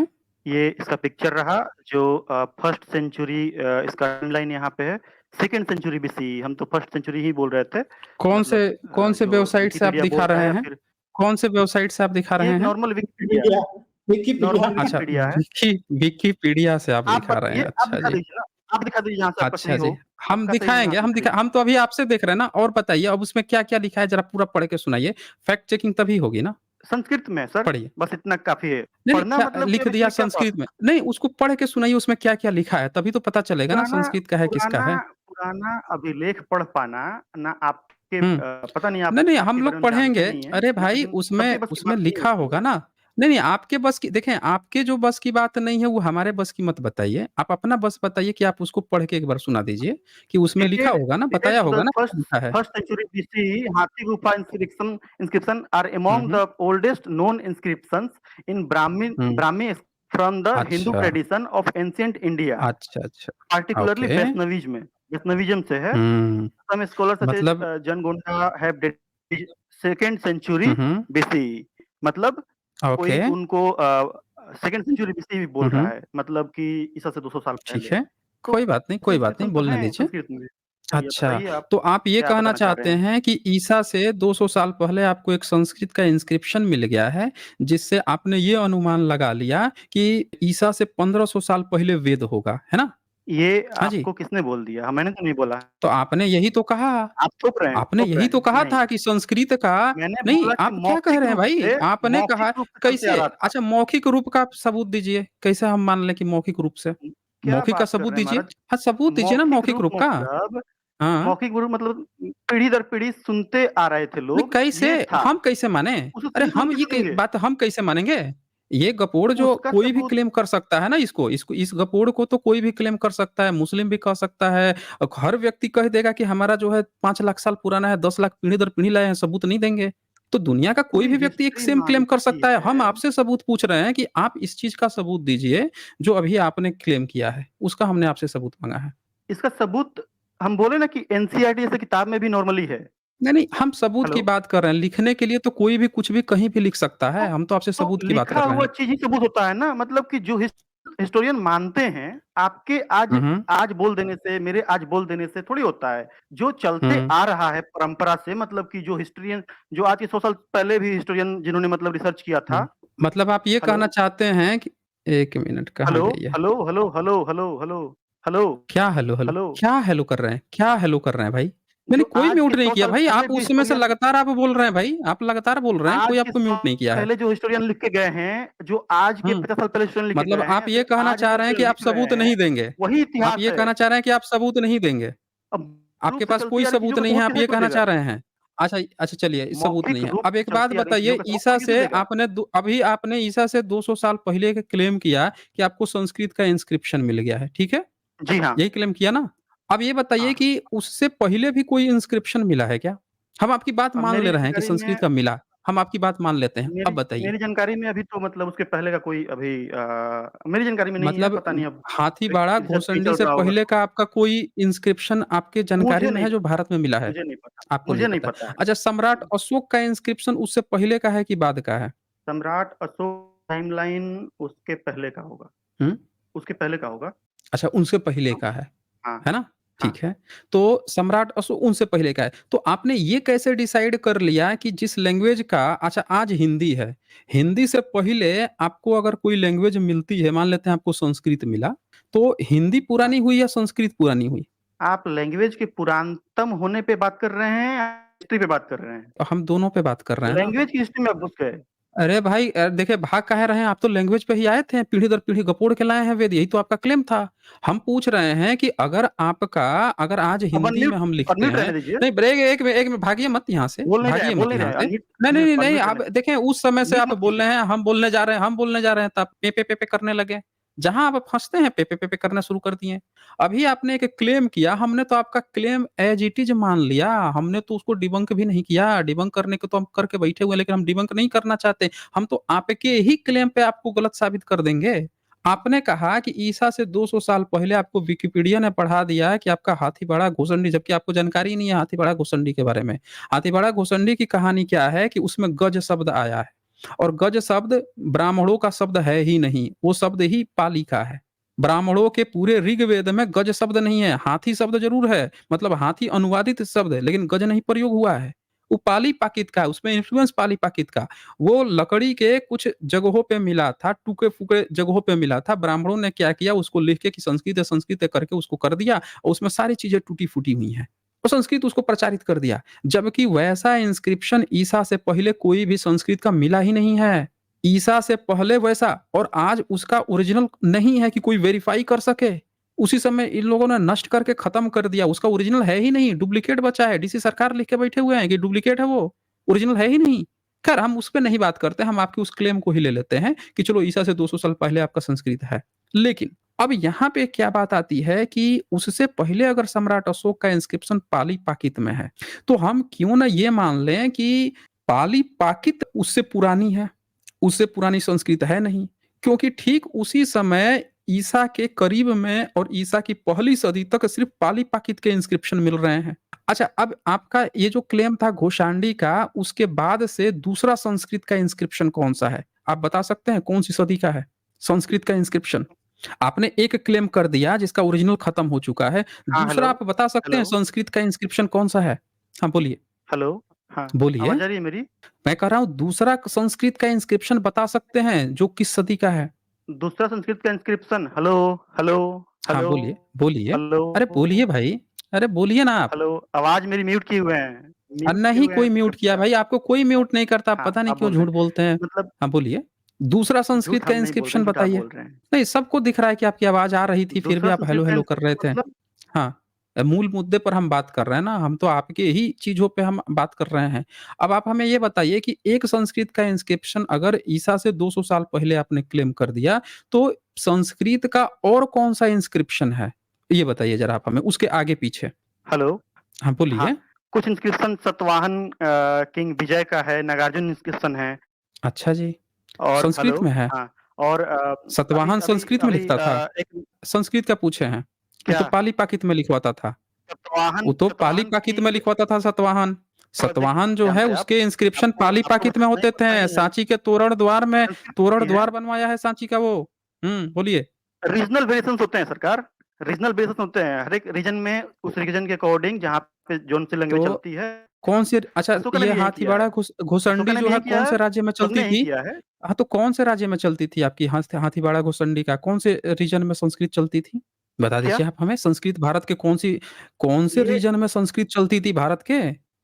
ये इसका पिक्चर रहा जो फर्स्ट सेंचुरी, इसका टाइमलाइन यहाँ पे है, सेकंड सेंचुरी बीसी। हम तो फर्स्ट सेंचुरी ही बोल रहे थे, कौन से मतलब कौन से जो वेबसाइट से आप विकिपीडिया दिखा बोलता है रहे या हैं? फिर कौन से वेबसाइट से आप दिखा ये रहे एक हैं? नॉर्मल विकिपीडिया विकिपीडिया है, विकिपीडिया नॉर्मल अच्छा, विकिपीडिया है। विकिपीडिया से आप आप दिखा रहे बताइए, हैं। आप अच्छा दिखा जी। दीजिए ना, आप दिखा दीजिए जहाँ से आपका अच्छा सही जी, हो, हम आपका सही हो जहाँ दिखाएँगे, से दिख रही हो। हम तो अभी आपसे देख रहे हैं ना, और बताइए अब उसमें क्या-क्या लिखा है ज़रा पूरा पढ़ के सुनाइए, फैक्ट चेकिंग तभी होगी ना। संस्कृत में सर, पढ़िए। बस इतना काफ़ी है। नहीं, नहीं, पढ़ना क्या मतलब कि लिख अब दिया इसमें क्या बात संस्कृत है? में? नहीं, उसको पढ़ के सुनाइए उसमें क्या-क्या लिखा है, तभी तो पता चलेगा ना पुराना संस्कृत का है, किसका पुराना है। पुराना अभिलेख पढ़ पाना, ना आपके हुँ। पता नहीं आप नहीं, नहीं, हम इसके बारे लोग में जानते पढ़ेंगे। नहीं हैं, अरे भाई, लेकिन सबके उसमें बस की उसमें बात नहीं है लिखा वो। होगा ना। नहीं, नहीं, आपके बस की देखें, आपके जो बस की बात नहीं है, वो हमारे बस की मत बताइए। आप अपना बस बताइए कि आप उसको पढ़ के एक बार सुना दीजिए, कि उसमें लिखा Dated होगा ना, dated बताया to होगा the ना first क्या लिखा है। first century BCE, Hathi Gufa inscription are hmm, among hmm. the oldest known inscriptions in hmm. Brahmi from the Hindu अच्छा, tradition of ancient India, अच्छा, अच्छा। particularly okay. Vaishnavism. Vaishnavism से है। हुँ, Some scholars such as मतलब Jan Gonda have dated second hmm, century hmm. BCE, मतलब okay. कोई उनको second century BC भी बोल हुँ, रहा हुँ। है, मतलब कि ईसा से 200 साल ठीक पहले। है। तो कोई बात इंस्क्रिप्शन नहीं, तो बोलने हैं दीजिए। संस्कृत में। चलिए अच्छा, बताइए आप तो आप ये क्या कहना बताना चाह रहे चाहते हैं? हैं कि ईसा से 200 साल पहले आपको एक संस्कृत का इंस्क्रिप्शन मिल गया है, जिससे आपने ये अनुमान लगा लिया कि ईसा से 1500 साल पहले वेद होगा, है ना? ये हाँ जी, आपको किसने बोल दिया? मैंने तो नहीं बोला। तो आपने यही तो कहा। आप आपने थोप यही रहे तो हैं। कहा नहीं, था कि संस्कृत का मैंने नहीं, बोला कि आप क्या कह रहे हैं भाई? आपने कहा मौखिक रूप से चलते आ कैसे? रहा था। अच्छा, मौखिक रूप का आप सबूत दीजिए, कैसे हम मान लें कि मौखिक रूप से? क्या मौखिक का बात कर सबूत रहे हैं दीजिए। महाराज? हाँ, सबूत दीजिए ना मौखिक मौखिक रूप रूप का। मतलब हाँ। मौखिक रूप मतलब पीढ़ी दर पीढ़ी सुनते आ रहे थे नहीं, लोग, कैसे? ये था। हम कैसे माने? उसे अरे सबूत हम हम ये कैसे क देंगे? बात हम कैसे मानेंगे? ये गपोड़ जो उसका कोई भी सबूत क्लेम कर सकता है ना इसको इस गपोड़ को तो कोई भी क्लेम कर सकता है, मुस्लिम भी कह सकता है। हर व्यक्ति कह देगा कि हमारा जो है 5 लाख साल पुराना है, 10 लाख पीढ़ी दर पीढ़ी लाए हैं, सबूत नहीं देंगे। तो दुनिया का कोई पूरी भी व्यक्ति एक हिस्ट्री सेम क्लेम कर मानती सकता है। हम है। आपसे सबूत पूछ रहे हैं कि आप इस चीज़ का सबूत दीजिए, जो अभी आपने क्लेम किया है, उसका हमने आपसे सबूत माँगा है। इसका सबूत हम बोले ना कि एनसीईआरटी जैसे किताब में भी नॉर्मली है। नहीं, नहीं, हम सबूत की हेलो? बात कर रहे हैं। लिखने के लिए तो कोई भी कुछ भी कहीं भी लिख सकता तो है। हम तो आपसे तो सबूत की बात लिखा कर रहे हुआ हैं। चीज़ ही सबूत होता है ना, मतलब कि जो हिस्टोरियन मानते हैं, आपके आज हुँ, हुँ। आज बोल देने से, मेरे आज बोल देने से थोड़ी होता है। जो चलते हुँ। आ रहा है परंपरा से, मतलब कि जो हिस्टोरियन जो आज के 100 साल पहले भी हिस्टोरियन जिन्होंने मतलब रिसर्च किया था। हुँ। मतलब आप ये हेलो? कहना चाहते हैं कि 1 मिनट कहाँ हेलो? गई है? Hello, hello, hello, hello, hello, hello, क्या हेलो, हेलो? हेलो? क्या हेलो कर रहे हैं? क्या हेलो कर रहे हैं भाई? मैंने जो कोई आज म्यूट के नहीं 100 किया साल भाई। पहले आप भी उस समय से हिस्टोरियन लगातार आप बोल रहे हैं भाई। आप लगातार बोल रहे हैं, आज कोई के आपको 100 म्यूट नहीं किया है। पहले जो हिस्टोरियन लिख के गए हैं, जो आज के हुँ। 50 साल पहले हिस्टोरियन लिख के मतलब गए हैं आप या ये फिर कहना आज चाह जो रहे हैं कि हिस्टोरियन आप लिख रहे सबूत नहीं हैं, देंगे। वही आप इतिहास ये है। कहना चाह रहे हैं कि आप सबूत नहीं देंगे। अब रूप आपके से पास चलती कोई आ रही सबूत चीज़ों का नहीं है, सबूत आप कैसे ये कोई कहना चाह देगा? रहे हैं। अच्छा चलिए सबूत मौखिक नहीं है। रूप अब से एक बात चलती आ रही बताइए चीज़ों का सबूत कोई कैसे देगा? आपने ईसा से 200 साल पहले एक क्लेम किया कि आपको संस्कृत का इंस्क्रिप्शन मिल गया है, ठीक है? जी हाँ, यही क्लेम किया ना? अब ये बताइए हाँ। कि उससे पहले भी कोई इंस्क्रिप्शन मिला है क्या? हम आपकी बात अब मान मेरी ले रहे हैं कि जानकारी संस्कृत में का मिला। हम आपकी बात मान लेते हैं। अब मेरी बताइए। मेरी जानकारी में अभी तो मतलब उसके पहले का कोई अभी मेरी जानकारी में नहीं है, मतलब पता नहीं अब हाथीबाड़ा, रिसर्च कहीं घोसंडी चल से रहा होगा पहले तो। का आपका कोई इंस्क्रिप्शन आपके जानकारी मुझे में नहीं है जो पता, भारत में मिला है? मुझे नहीं पता, आपको नहीं मुझे नहीं पता है। पता है। अच्छा, सम्राट अशोक का इंस्क्रिप्शन उससे पहले का है कि बाद का है? सम्राट अशोक टाइमलाइन उसके पहले का होगा, हुँ? उसके पहले का होगा। अच्छा, उनसे पहले हाँ, का हाँ, है ना? हाँ। ठीक है। तो सम्राट अशोक उनसे पहले का है। तो आपने ये कैसे डिसाइड कर लिया कि जिस लैंग्वेज का अच्छा आज हिंदी है, हिंदी से पहले आपको अगर कोई लैंग्वेज मिलती है, मान लेते हैं आपको संस्कृत मिला, तो हिंदी हाँ। पुरानी हुई या संस्कृत पुरानी हुई? आप लैंग्वेज के पुरातनतम होने पे बात कर रहे हैं या हिस्ट्री पे बात कर रहे हैं? तो हम दोनों पे बात कर रहे हैं ना। लैंग्वेज की हिस्ट्री में आप घुस गए। अरे भाई देखिए भाग काहे रहे हैं, आप तो लैंग्वेज पे ही आए थे, पीढ़ी दर पीढ़ी गपोड़ के लाए हैं वेद, यही तो आपका क्लेम था। हम पूछ रहे हैं कि अगर आज अब हिंदी में हम लिखते अनम्यूट हैं रहने दीजिए। नहीं ब्रेक एक में भागिए मत यहाँ से, भागिए बोल मत नहीं यहाँ रहे, से। अनम्यूट नहीं, नहीं, नहीं, नहीं, अनम्यूट रहने आप देखें उस समय से म्यूट आप मत बोल कीजिए। रहे हैं, हम बोलने जा रहे हैं, तब पे करने लगे। जहाँ आप फँसते हैं पे करना शुरू कर दिए। अभी आपने एक क्लेम किया, हमने तो आपका क्लेम एज़ इट इज़ मान लिया, हमने तो उसको डिबंक भी नहीं किया, डिबंक करने को तो हम करके बैठे हुए हैं, लेकिन हम डिबंक नहीं करना चाहते। हम तो आपके ही क्लेम पे आपको गलत साबित कर देंगे। आपने कहा कि ईसा से 200 साल पहले आपको विकिपीडिया ने पढ़ा दिया है कि आपका हाथीपाड़ा घुसंडी जबकि आपको जानकारी ही नहीं है हाथीपाड़ा घुसंडी के बारे में। हाथीपाड़ा घुसंडी की कहानी क्या है कि उसमें गज शब्द आया है। और गज शब्द ब्राह्मणों का शब्द है ही नहीं, वो शब्द ही पाली का है। ब्राह्मणों के पूरे ऋग्वेद में गज शब्द नहीं है, हाथी शब्द जरूर है, मतलब हाथी अनुवादित शब्द है, लेकिन गज नहीं प्रयोग हुआ है। वो पाली पाकित का है, उसमें इन्फ्लुएंस पाली पाकित का। वो लकड़ी के कुछ जगहों पे मिला था, टूके-फूके जगहों पे मिला था। ब्राह्मणों ने क्या किया, उसको लिख के कि संस्कृत है, संस्कृत है करके उसको कर दिया और उसमें सारी चीज़ें टूटी-फूटी हुई हैं। और संस्कृत उसको प्रचारित कर दिया। जबकि वैसा इंस्क्रिप्शन ईसा से पहले कोई भी संस्कृत का मिला ही नहीं है। ईसा से पहले वैसा, और आज उसका ओरिजिनल नहीं है कि कोई वेरीफाई कर सके। उसी समय इन लोगों ने नष्ट करके खत्म कर दिया, उसका ओरिजिनल है ही नहीं, डुप्लीकेट बचा है। डीसी सरकार लिख के बैठे हुए हैं कि डुप्लीकेट है वो, ओरिजिनल है ही नहीं। खैर हम उस पे नहीं बात करते, हम आपकी उस क्लेम को ही ले लेते हैं कि चलो ईसा से 200 साल पहले आपका संस्कृत है। लेकिन अब यहाँ पे क्या बात आती है कि उससे पहले अगर सम्राट अशोक का इंस्क्रिप्शन पाली पाकित में है, तो हम क्यों ना ये मान लें कि पाली पाकित उससे पुरानी है, उससे पुरानी संस्कृत है नहीं। क्योंकि ठीक उसी समय ईसा के करीब में और ईसा की पहली सदी तक सिर्फ पाली पाकित के इंस्क्रिप्शन मिल रहे हैं। अच्छा, अब आपका ये जो क्लेम था घोषांडी का, उसके बाद से दूसरा संस्कृत का इंस्क्रिप्शन कौन-सा है? आप बता सकते हैं कौन-सी सदी का है? संस्कृत का इंस्क्रिप्शन? आपने एक क्लेम कर दिया जिसका ओरिजिनल खत्म हो चुका है। हाँ, दूसरा हेलो, आप बता सकते हैं हेलो, संस्कृत का इंस्क्रिप्शन कौन-सा है? हाँ, बोलिए, हेलो। हाँ, बोलिए। आवाज़ आ रही है मेरी? मैं कह रहा हूँ दूसरा संस्कृत का इंस्क्रिप्शन बता सकते हैं जो किस सदी का है? दूसरा संस्कृत का इंस्क्रिप्शन हेलो, हेलो, हाँ, हेलो, बोलिए, बोलिए। हेलो, अरे बोलिए भाई, अरे बोलिए ना आप। हेलो, आवाज़ मेरी म्यूट किए हुए हैं, म्यूट किए नहीं हुए हैं कोई म्यूट किया कृपया। भाई, आपको कोई म्यूट नहीं करता, हाँ, पता नहीं आप क्यों बोल रहे झूठ हैं। बोलते हैं। मतलब हाँ, बोलिए। दूसरा संस्कृत झूठ का हम नहीं बोल रहे इंस्क्रिप्शन हैं, झूठ आप बताइए। बोल रहे हैं। नहीं, सबको दिख रहा है कि आपकी आवाज़ आ रही थी, फिर भी दूसरा आप संस्कृत का हेलो-हेलो कर रहे थे। मतलब हाँ, मूल मुद्दे पर हम बात कर रहे हैं ना, हम तो आपके ही चीज़ों पे हम बात कर रहे हैं। अब आप हमें ये बताइए कि एक संस्कृत का इंस्क्रिप्शन अगर ईसा से 200 साल पहले आपने क्लेम कर दिया, तो संस्कृत का और कौन-सा इंस्क्रिप्शन है? ये बताइए ज़रा आप हमें, उसके आगे-पीछे। हेलो, हाँ, हाँ, बोलिए। कुछ इंस्क्रिप्शन सतवाहन किंग विजय का है, नागार्जुन इंस्क्रिप्शन है अच्छा जी, और हेलो, संस्कृत में है। हाँ, और अभी सतवाहन अभी संस्कृत में अभी लिखता था? एक संस्कृत का पूछे हैं। वो क्या तो पाली-पाकित में लिखवाता था। सतवाहन वो तो सतवाहन पाली-पाकित में किंग लिखवाता था सतवाहन। देखिए, सतवाहन जो है जानते हैं आप, उसके इंस्क्रिप्शन आपको पाली-पाकित में नहीं होते पता थे। ही है, सांची के तोरण द्वार में संस्कृत तोरण नहीं है, द्वार बनवाया है सांची का वो। बोलिए। रीजनल वेरिएशंस होते हैं सरकार, रीजनल वेरिएशंस होते हैं, हर एक रीजन में उस रीजन के अकॉर्डिंग जहाँ पे जोन सी लैंग्वेज तो चलती है, कौन सी अच्छा अशोका ने ये भी यही किया हाथीवाड़ा है। अशोका घुसंडी ने जो भी है यही किया कौन है, से राज्य में शुंग चलती ने यही थी? किया है। हाँ, तो कौन से राज्य में चलती थी आपकी हाथीवाड़ा घुसंडी का कौन से रीजन में संस्कृत चलती थी? बता क्या? दीजिए आप हमें संस्कृत भारत के कौन से ये रीजन में संस्कृत चलती थी भारत के?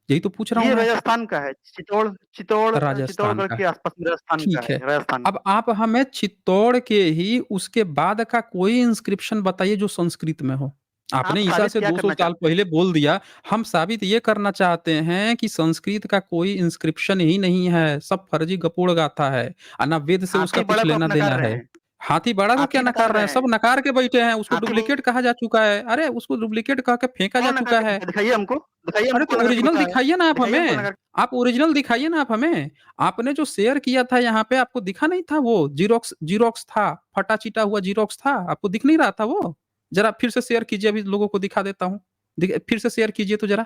यही तो पूछ रहा हूँ ये मैं। राजस्थान का है, राजस्थान चित्तौड़गढ़ का। के आसपास में राजस्थान का ठीक है, है। राजस्थान अब का। आप हमें चित्तौड़ के ही उसके बाद का कोई इंस्क्रिप्शन बताइए जो संस्कृत में हो। आपने आप ईसा साबित से क्या 200 करना साल चाहते हैं? पहले बोल दिया, हम साबित ये करना चाहते हैं कि संस्कृत का कोई इंस्क्रिप्शन ही नहीं है, सब फर्जी गपोड़ गाथा है। ना वेद से उसका हाथीबड़ा कुछ को आप नकार लेना-देना रहे है। हैं, हाथीबाड़ा को आप क्या ही नकार नकार रहे हैं, रहे सब हैं। नकार के बैठे हैं, उसको हाथी डुप्लीकेट कहा जा चुका है। अरे! उसको डुप्लीकेट कह के फेंका जा कौन नकार चुका के है। दिखाइए अरे हमको तो कौन नकार के ओरिजिनल फेंका है? दिखाइए ना आप दिखाइए हमको हमें। नकार आप ओरिजिनल दिखाइए ना आप हमें। आपने जो शेयर किया था यहाँ पे आपको दिखा नहीं था वो ज़ेरॉक्स ज़ेरॉक्स था, फटा-चिटा हुआ ज़ेरॉक्स था, आपको दिख नहीं रहा था वो? ज़रा फिर से शेयर कीजिए अभी लोगों को दिखा देता हूँ। फिर से शेयर कीजिए तो ज़रा।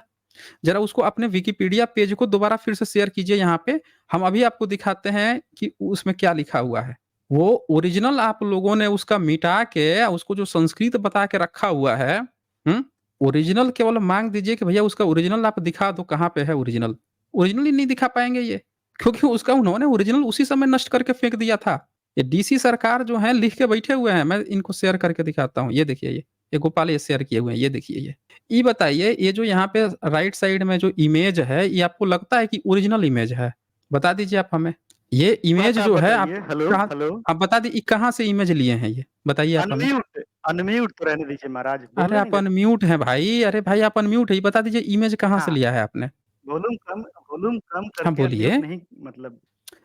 ज़रा उसको अपने विकिपीडिया पेज को दोबारा फिर से शेयर कीजिए यहाँ पे। हम अभी आपको दिखाते हैं कि उसमें क्या लिखा हुआ है। वो ओरिजिनल आप लोगों ने उसका मिटा के उसको जो संस्कृत बता के रखा हुआ है, हुँ? ओरिजिनल केवल माँग दीजिए कि भैया उसका ओरिजिनल आप दिखा दो कहाँ पे है ओरिजिनल। ओरिजिनल ही नहीं दिखा पाएँगे ये, क्योंकि उसका उन्होंने ओरिजिनल उसी समय नष्ट करके फेंक दिया था। ये डीसी सरकार जो है लिख के बैठे हुए हैं, मैं इनको शेयर करके दिखाता हूँ। ये देखिए ये गोपाल ये शेयर किए हुए हैं, ये देखिए ये। ये बताइए ये जो यहाँ पे राइट साइड में जो इमेज है, ये आपको लगता है कि ओरिजिनल इमेज है? बता दीजिए आप हमें। ये इमेज बात आप जो है आप बताइए, हेलो, कहाँ हेलो। आप बता दी कहाँ से इमेज लिए हैं ये? बताइए आप हमें। अनम्यूट अनम्यूट तो रहने दीजिए महाराज, अरे बोलने नहीं आप देते। अनम्यूट हैं भाई, अरे भाई आप अनम्यूट हैं, ये बता दीजिए इमेज कहाँ से हाँ, लिया है आपने? वॉल्यूम कम हाँ, करके म्यूट बोलिए। नहीं मतलब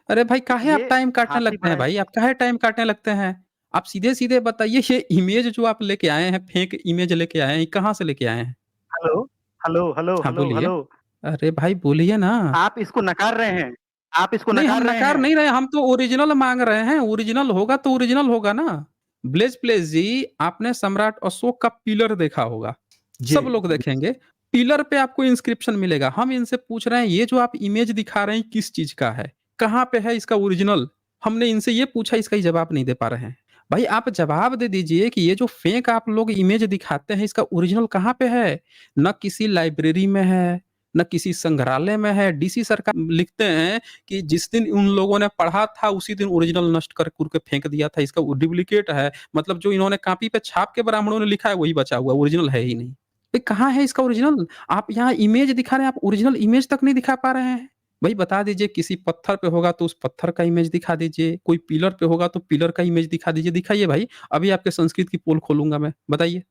अरे भाई काहे आप ये टाइम काटने लगते हैं हाथीबढ़ा भाई? आप काहे टाइम काटने लगते हैं? आप सीधे-सीधे बताइए ये इमेज जो आप लेके आए हैं, फेक इमेज लेके आए हैं, ये कहाँ से लेके आए हैं? हेलो, हेलो, हेलो, हाँ, हेलो, बोलिए। हेलो। अरे भाई बोलिए ना। आप इसको नकार रहे हैं, आप इसको नहीं हम नकार रहे नकार हैं। नहीं रहे, हम तो ओरिजिनल माँग रहे हैं, ओरिजिनल होगा तो ओरिजिनल होगा ना। ब्लेज़ प्लेज़ जी, आपने सम्राट अशोक का पिलर देखा होगा, जी, सब लोग जी। देखेंगे। पिलर पे आपको इंस्क्रिप्शन मिलेगा। हम इनसे पूछ रहे हैं ये जो आप इमेज दिखा रहे हैं किस चीज़ का है? कहाँ पे है इसका ओरिजिनल? हमने इनसे ये पूछा, इसका ही जवाब नहीं दे पा रहे हैं। भाई आप जवाब दे दीजिए कि ये जो फेक आप लोग इमेज दिखाते हैं, इसका ओरिजिनल कहाँ पे है? ना किसी लाइब्रेरी में है, ना किसी संग्रहालय में है। डीसी सरकार लिखते हैं कि जिस दिन उन लोगों ने पढ़ा था उसी दिन ओरिजिनल नष्ट कर के फेंक दिया था, इसका वो डुप्लीकेट है। मतलब जो इन्होंने कॉपी पे छाप के ब्राह्मणों ने लिखा है वही बचा हुआ है, ओरिजिनल है ही नहीं। ये कहाँ है इसका ओरिजिनल? आप यहाँ इमेज दिखा रहे हैं, आप ओरिजिनल इमेज तक नहीं दिखा पा रहे हैं। भाई बता दीजिए, किसी पत्थर पे होगा तो उस पत्थर का इमेज दिखा दीजिए, कोई पिलर पे होगा तो पिलर का इमेज दिखा दीजिए। दिखाइए भाई, अभी आपके संस्कृत की पोल खोलूँगा मैं, बताइए।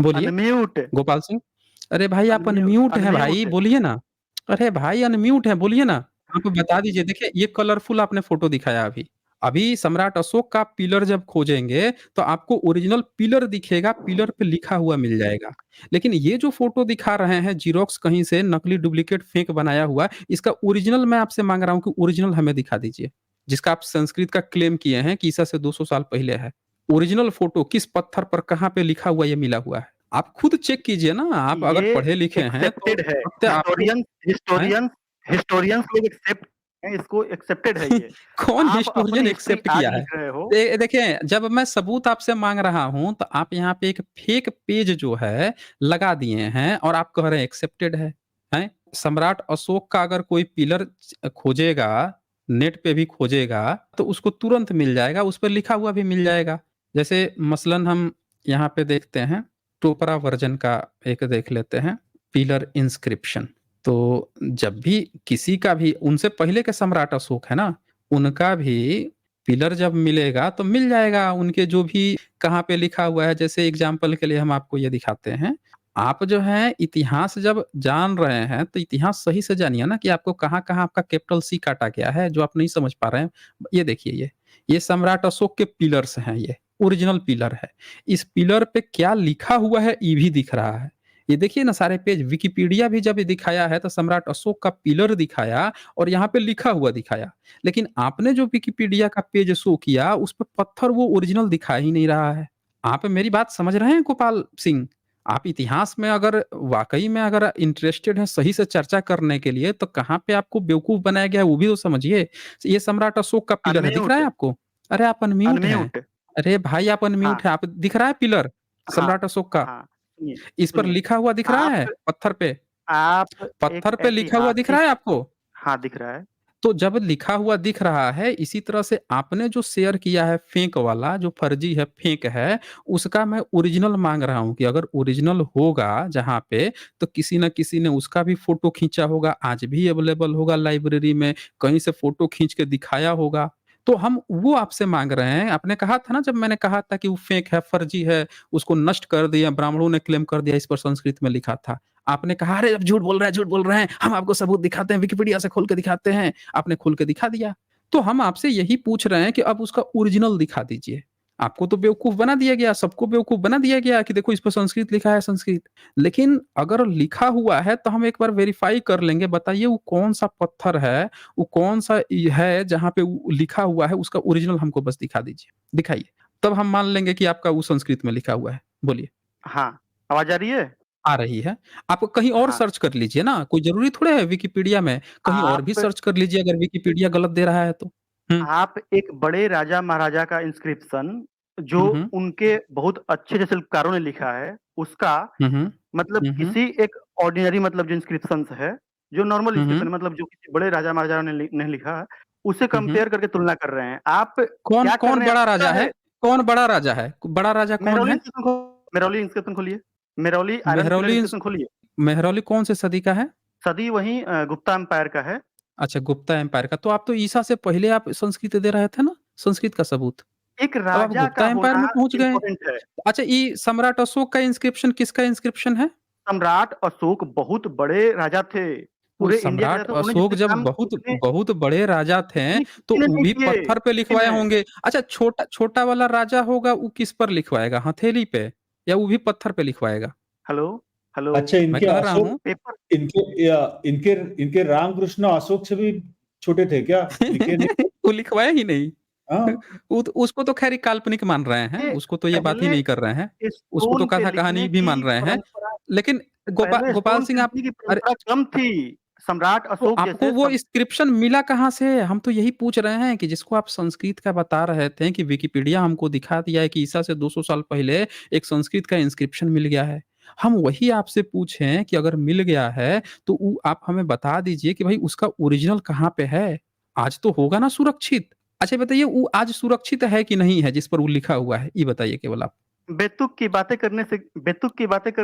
बोलिए, अनम्यूट। गोपाल सिंह। अरे भाई आप अनम्यूट हैं भाई, अनम्यूट। बोलिए ना। अरे भाई अनम्यूट हैं, बोलिए ना। आप बता दीजिए, देखिए ये कलरफुल आपने फ़ोटो दिखाया अभी। अभी सम्राट अशोक का पिलर जब खोजेंगे तो आपको ओरिजिनल पिलर दिखेगा, पिलर पे लिखा हुआ मिल जाएगा। लेकिन ये जो फ़ोटो दिखा रहे हैं ज़ेरॉक्स कहीं से नकली डुप्लीकेट फेक बनाया हुआ, इसका ओरिजिनल मैं आपसे माँग रहा हूँ कि ओरिजिनल हमें दिखा दीजिए। जिसका आप संस्कृत का क्लेम किए हैं कि ईसा से 200 साल पहले है। ओरिजिनल फ़ोटो किस पत्थर पर कहाँ पे लिखा हुआ ये मिला हुआ है? आप खुद चेक कीजिए ना, आप अगर ये पढ़े लिखे हैं तो एक्सेप्टेड है। वक़्त आपको हैं? हिस्टोरियंस लोग एक्सेप्ट हैं, इसको एक्सेप्टेड है ये। कौन आप हिस्टोरियन अपनी हिस्ट्री एक्सेप्ट आज किया है? लिख रहे हो। देखिए, जब मैं सबूत आपसे माँग रहा हूँ, तो आप यहाँ पे एक फेक पेज जो है, लगा दिए हैं और आप कह रहे हैं एक्सेप्टेड है। हैं? सम्राट अशोक का अगर कोई पिलर खोजेगा, नेट पे भी खोजेगा, तो उसको तुरंत मिल जाएगा, उस पे लिखा हुआ भी मिल जाएगा। जैसे मसलन हम यहाँ पे देखते हैं, टोपरा वर्जन का एक देख लेते हैं, पिलर इंस्क्रिप्शन। तो जब भी किसी का भी उनसे पहले के सम्राट अशोक है ना, उनका भी पिलर जब मिलेगा तो मिल जाएगा, उनके जो भी कहाँ पे लिखा हुआ है। जैसे एग्जांपल के लिए हम आपको ये दिखाते हैं। आप जो है इतिहास जब जान रहे हैं तो इतिहास सही से जानिए ना कि आपको कहाँ-कहाँ आपका कैपिटल सी काटा गया है, जो आप नहीं समझ पा रहे हैं। ये देखिए ये सम्राट अशोक के पिलर्स हैं ये, ओरिजिनल पिलर है। इस पिलर पे क्या लिखा हुआ है ये भी दिख रहा है। ये देखिए ना सारे पेज, विकिपीडिया भी जब ये दिखाया है तो सम्राट अशोक का पिलर दिखाया और यहाँ पे लिखा हुआ दिखाया। लेकिन आपने जो विकिपीडिया का पेज शो किया, उस पे पत्थर वो ओरिजिनल दिखा ही नहीं रहा है। आप मेरी बात समझ रहे हैं गोपाल सिंह? आप इतिहास में अगर वाक़ई में अगर इंटरेस्टेड हैं सही से चर्चा करने के लिए, तो कहाँ पे आपको बेवकूफ़ बनाया गया है वो भी तो समझिए। ये सम्राट अशोक का पिलर है, दिख रहा अनम्यूट। है आपको? अरे आप अनम्यूट हैं। अनम्यूट। अरे भाई आप हाँ, अनम्यूट हैं, आप दिख रहा है पिलर हाँ, सम्राट अशोक का? हाँ। सुनिए, इस पर सुनिए। लिखा हुआ दिख रहा आप है पत्थर पे? आप एक पत्थर पे लिखा हुआ दिख रहा है ऐतिहासिक। आपको? हाँ, दिख रहा है। तो जब लिखा हुआ दिख रहा है, इसी तरह से आपने जो शेयर किया है फेक वाला, जो फर्जी है, फेक है, उसका मैं ओरिजिनल माँग रहा हूँ कि अगर ओरिजिनल होगा जहाँ पे, तो किसी न किसी ने उसका भी फ़ोटो खींचा होगा, आज भी अवेलेबल होगा लाइब्रेरी में, कहीं से फ़ोटो खींच के दिखाया होगा। तो हम वो आपसे माँग रहे हैं। आपने कहा था ना, जब मैंने कहा था कि वो फेक है, फर्जी है, उसको नष्ट कर दिया, ब्राह्मणों ने क्लेम कर दिया, इस पर संस्कृत में लिखा था। आपने कहा, "अरे! अब झूठ बोल रहे हैं, हम आपको सबूत दिखाते हैं, विकिपीडिया से खोल के दिखाते हैं।" आपने खोल के दिखा दिया। तो हम आपसे यही पूछ रहे हैं कि अब उसका ओरिजिनल दिखा दीजिए। आपको तो बेवकूफ़ बना दिया गया, सबको बेवकूफ़ बना दिया गया कि देखो इस पे संस्कृत लिखा है, संस्कृत। लेकिन अगर लिखा हुआ है तो हम एक बार वेरीफ़ाई कर लेंगे। बताइए वो कौन-सा पत्थर है, वो कौन-सा है जहाँ पे वो लिखा हुआ है, उसका ओरिजिनल हमको बस दिखा दीजिए। दिखाइए। तब हम मान लेंगे कि आपका वो संस्कृत में लिखा हुआ है। बोलिए। हाँ, आवाज़ आ रही है? आ रही है। आप कहीं और हाँ, सर्च कर लीजिए ना, कोई ज़रूरी थोड़े है विकिपीडिया में, कहीं और भी आप सर्च कर लीजिए अगर विकिपीडिया गलत दे रहा है तो। हुँ। आप एक बड़े राजा-महाराजा का इंस्क्रिप्शन जो हुँ, हुँ। उनके बहुत अच्छे से शिल्पकारों ने लिखा है, उसका हुँ, हुँ। मतलब हुँ, हुँ। किसी एक ऑर्डिनरी मतलब जो इंस्क्रिप्शंस है, जो नॉर्मल हुँ, इंस्क्रिप्शन हुँ। है मतलब जो किसी बड़े राजा-महाराजा ने लिखा है, उसे हुँ, हुँ। कंपेयर करके तुलना कर रहे हैं। आप कौन क्या कर कौन रहे हैं बड़ा आपको राजा पता है? है? कौन बड़ा राजा है? बड़ा राजा कौन है? मेहरौली इंस्क्रिप्शन खोलिए। Mehrauli iron pillar Mehrauli inscription खोलिए। मेहरौली कौन से सदी का है? सदी वही गुप्ता एम्पायर का है। अच्छा, गुप्ता एम्पायर का। तो आप तो ईसा से पहले आप संस्कृत दे रहे थे ना? संस्कृत का सबूत। एक अब आप राजा का गुप्ता एम्पायर होना में पहुँच गए। इम्पोर्टेंट है। अच्छा, ये सम्राट अशोक का इंस्क्रिप्शन किसका इंस्क्रिप्शन है? सम्राट अशोक बहुत बड़े राजा थे। वो पूरे इंडिया के राजा सम्राट थे। उन्होंने अशोक जितने जब काम बहुत उतने बहुत बड़े राजा थे, नहीं तो किसी ने वो नहीं भी किए, पत्थर पे किसी लिखवाए ने। होंगे। अच्छा, छोटा छोटा वाला राजा होगा, वो किस पर लिखवाएगा? हथेली पे या वो भी पत्थर पे लिखवाएगा? Hello, hello. अच्छा, मैं इनके कह रहा अशोक हूँ पेपर। इनके या इनके इनके रामकृष्ण अशोक से भी छोटे थे क्या? लिखे नहीं? वो लिखवाया ही नहीं। हाँ, वो तो उसको तो ख़ैर ये काल्पनिक मान रहे हैं, ये उसको तो ये बात ही पहले नहीं कर रहे हैं। उसको तो स्टोन पे कथा लिखने कहानी भी की मान रहे हैं। परंपरा लेकिन पहले गोपाल स्टोन पे सिंह आप लिखने की अरे परंपरा कम थी। सम्राट तो अशोक आपको जैसे वो इंस्क्रिप्शन मिला कहाँ से? हम तो यही पूछ रहे हैं कि जिसको आप संस्कृत का बता रहे थे कि विकिपीडिया हमको दिखा दिया है कि ईसा से 200 साल पहले एक संस्कृत का इंस्क्रिप्शन मिल गया है। हम वही आपसे पूछें कि अगर मिल गया है तो आप हमें बता दीजिए कि भाई उसका ओरिजिनल कहाँ पे है? आज तो होगा ना सुरक्षित? अच्छा ये बताइए वो आज सुरक्षित है कि नहीं है जिस पर वो लिखा हुआ है? ये बताइए केवल आप। बेतुक की बातें करने से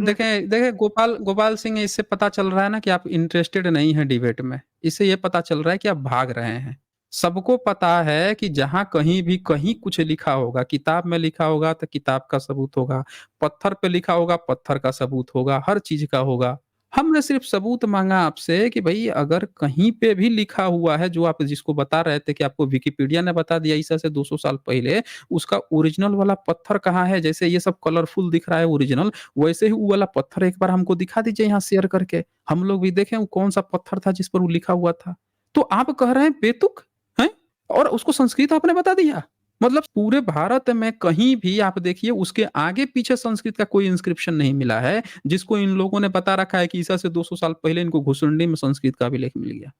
देखें देखें गोपाल गोपाल सिंह, इससे पता चल रहा है ना कि आप इंटरेस्टेड नहीं हैं डिबेट में। इससे ये पता चल रहा है कि आप भाग रहे हैं। सबको पता है कि जहाँ कहीं भी कहीं कुछ लिखा होगा, किताब में लिखा होगा तो किताब का सबूत होगा, पत्थर पे लिखा होगा पत्थर का सबूत होगा, हर चीज का होगा। हमने सिर्फ सबूत मांगा आपसे कि भाई अगर कहीं पे भी लिखा हुआ है जो आप जिसको बता रहे थे कि आपको विकिपीडिया ने बता दिया ईसा से 200 साल पहले, उसका ओरिजिनल वाला पत्थर कहाँ है? जैसे ये सब कलरफुल दिख रहा है ओरिजिनल, वैसे ही वो वाला पत्थर एक बार हमको दिखा दीजिए यहाँ शेयर करके। हम लोग भी देखें वो कौन-सा पत्थर था जिस पर वो लिखा हुआ था। तो आप कह रहे हैं बेतुक, हैं? और उसको संस्कृत आपने बता दिया। मतलब पूरे भारत में कहीं भी आप देखिए उसके आगे-पीछे संस्कृत का कोई इंस्क्रिप्शन नहीं मिला है, जिसको इन लोगों ने बता रखा है कि ईसा से 200 साल पहले इनको घुसुंडी में संस्कृत का अभिलेख मिल गया।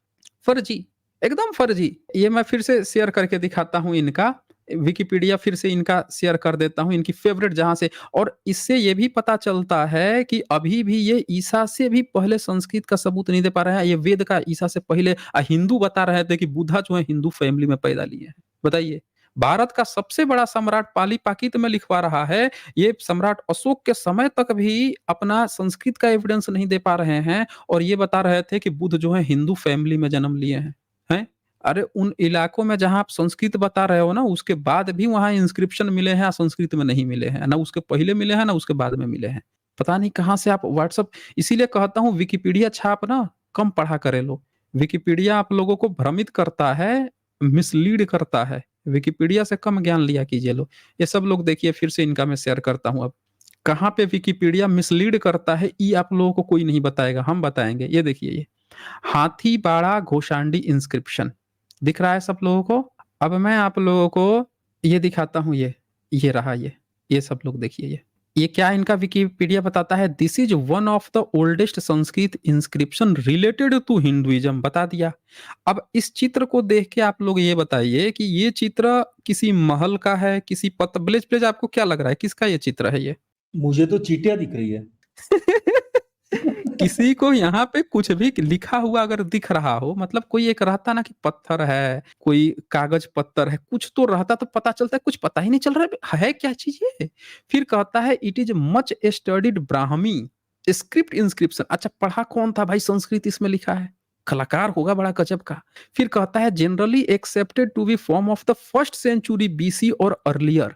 फर्जी, एकदम फर्जी। ये मैं फिर से शेयर करके दिखाता हूँ इनका, विकिपीडिया फिर से इनका शेयर कर देता हूँ, इनकी फ़ेवरेट जहाँ से, और इससे ये भी पता चलता है कि अभी भी ये ईसा से भी पहले संस्कृत का सबूत नहीं दे पा रहे हैं। ये वेद का ईसा से पहले हिंदू बता रहे थे कि बुद्धा जो है हिंदू फैमिली में पैदा लिए हैं। बताइए, भारत का सबसे बड़ा सम्राट पाली-पाकित में लिखवा रहा है, ये सम्राट अशोक के समय तक भी अपना संस्कृत का एविडेंस नहीं दे पा रहे हैं और ये बता रहे थे कि बुद्ध जो है हिंदू फैमिली में जन्म लिए हैं। हैं? अरे उन इलाकों में जहाँ आप संस्कृत बता रहे हो ना, उसके बाद भी वहाँ इंस्क्रिप्शन मिले हैं, संस्कृत में नहीं मिले हैं। ना उसके पहले मिले हैं, ना उसके बाद में मिले हैं। पता नहीं कहाँ से आप व्हाट्सएप, इसीलिए कहता हूँ विकिपीडिया छाप ना कम पढ़ा करें लोग। विकिपीडिया आप लोगों को भ्रमित करता है, मिसलीड करता है। विकिपीडिया से कम ज्ञान लिया कीजिए लोग। ये सब लोग देखिए फिर से इनका मैं शेयर करता हूँ अब। कहाँ पे विकिपीडिया मिसलीड करता है, ये आप लोगों को कोई नहीं बताएगा, हम बताएँगे। ये देखिए ये। हाथीबाड़ा घोषांडी इंस्क्रिप्शन दिख रहा है सब लोगों को? अब मैं आप लोगों को ये दिखाता हूँ, ये रहा ये सब लोग देखिए ये क्या इनका विकिपीडिया बताता है, this is one of the oldest Sanskrit inscription related to Hinduism, बता दिया। अब इस चित्र को देख के आप लोग ये बताइए कि ये चित्र किसी महल का है, किसी पत ब्लेज प्लेज आपको क्या लग रहा है, किसका ये चित्र है ये? मुझे तो चींटियां दिख रही है। किसी को यहाँ पे कुछ भी लिखा हुआ अगर दिख रहा हो, मतलब कोई एक रहता ना कि पत्थर है, कोई कागज पत्थर है, कुछ तो रहता तो पता चलता है, कुछ पता ही नहीं चल रहा है क्या चीज ये? फिर कहता है it is much studied Brahmi script inscription. अच्छा पढ़ा कौन था भाई संस्कृत इसमें लिखा है? कलाकार होगा बड़ा गजब का। फिर कहता है generally accepted to be form of the first century BC और अर्लियर।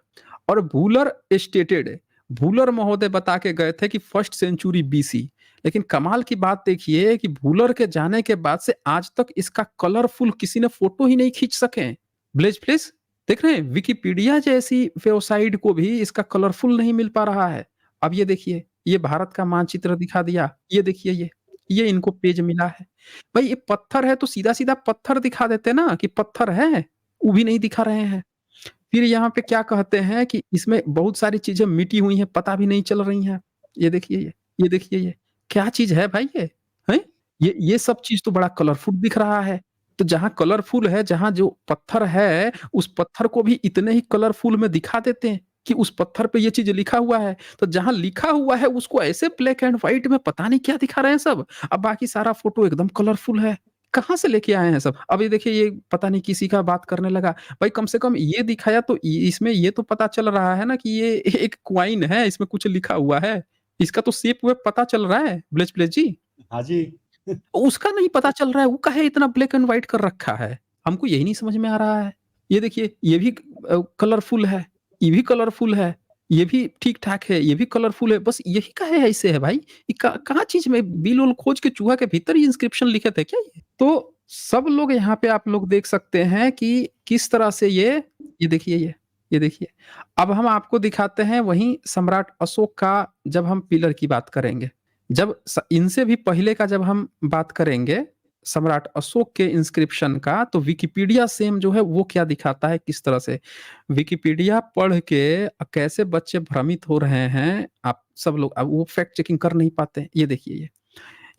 और भूलर स्टेटेड, भूलर महोदय बता के गए थे कि फर्स्ट सेंचुरी बीसी। लेकिन कमाल की बात देखिए कि भूलर के जाने के बाद से आज तक इसका कलरफुल किसी ने फोटो ही नहीं खींच सके। ब्लेज प्लीज देख रहे हैं, विकिपीडिया जैसी वेबसाइट को भी इसका कलरफुल नहीं मिल पा रहा है। अब ये देखिए, ये भारत का मानचित्र दिखा दिया, ये देखिए ये इनको पेज मिला है। भाई ये पत्थर है तो सीधा सीधा पत्थर दिखा देते ना कि पत्थर है, वो भी नहीं दिखा रहे हैं। फिर यहाँ पे क्या कहते हैं कि इसमें बहुत सारी चीजें मिटी हुई हैं, पता भी नहीं चल रही हैं। ये देखिए ये देखिए ये क्या चीज है भाई ये? हैं? ये सब चीज तो बड़ा कलरफुल दिख रहा है। तो जहाँ कलरफुल है, जहाँ जो पत्थर है, उस पत्थर को भी इतने ही कलरफुल में दिखा देते हैं कि उस पत्थर पे ये चीज लिखा हुआ है। तो जहाँ लिखा हुआ है उसको ऐसे ब्लैक एंड व्हाइट में पता नहीं क्या दिखा रहे हैं सब। अब बाकी सारा फोटो एकदम कलरफुल है। कहाँ से लेके आए हैं सब? अब ये देखिए ये पता नहीं किसी का बात करने लगा। भाई कम से कम ये दिखाया तो इसमें ये तो पता चल रहा है ना कि ये एक कॉइन है, इसमें कुछ लिखा हुआ है। इसका तो शेप वेप पता चल रहा है ब्लेज प्लेज जी। हाँ जी। उसका नहीं पता चल रहा है, वो काहे इतना ब्लैक एंड व्हाइट कर रखा है? हमको यही नहीं समझ में आ रहा है। ये देखिए ये भी कलरफुल है, ये भी कलरफुल है, ये भी ठीक-ठाक है, ये भी कलरफुल है। बस यही काहे ऐसे है भाई? ये कहाँ चीज़ में बिल-उल खोज के चूहा के भीतर ही इंस्क्रिप्शन लिखे थे क्या ये? तो सब लोग यहाँ पे आप लोग देख सकते हैं कि किस तरह से ये देखिए ये देखिए। अब हम आपको दिखाते हैं वहीं सम्राट अशोक का, जब हम पिलर की बात करेंगे। जब इनसे भी पहले का जब हम बात करेंगे सम्राट अशोक के इंस्क्रिप्शन का, तो विकिपीडिया सेम जो है वो क्या दिखाता है किस तरह से। विकिपीडिया पढ़ के कैसे बच्चे भ्रमित हो रहे हैं, आप सब लोग अब वो फैक्ट चेकिंग कर नहीं पाते। ये देखिए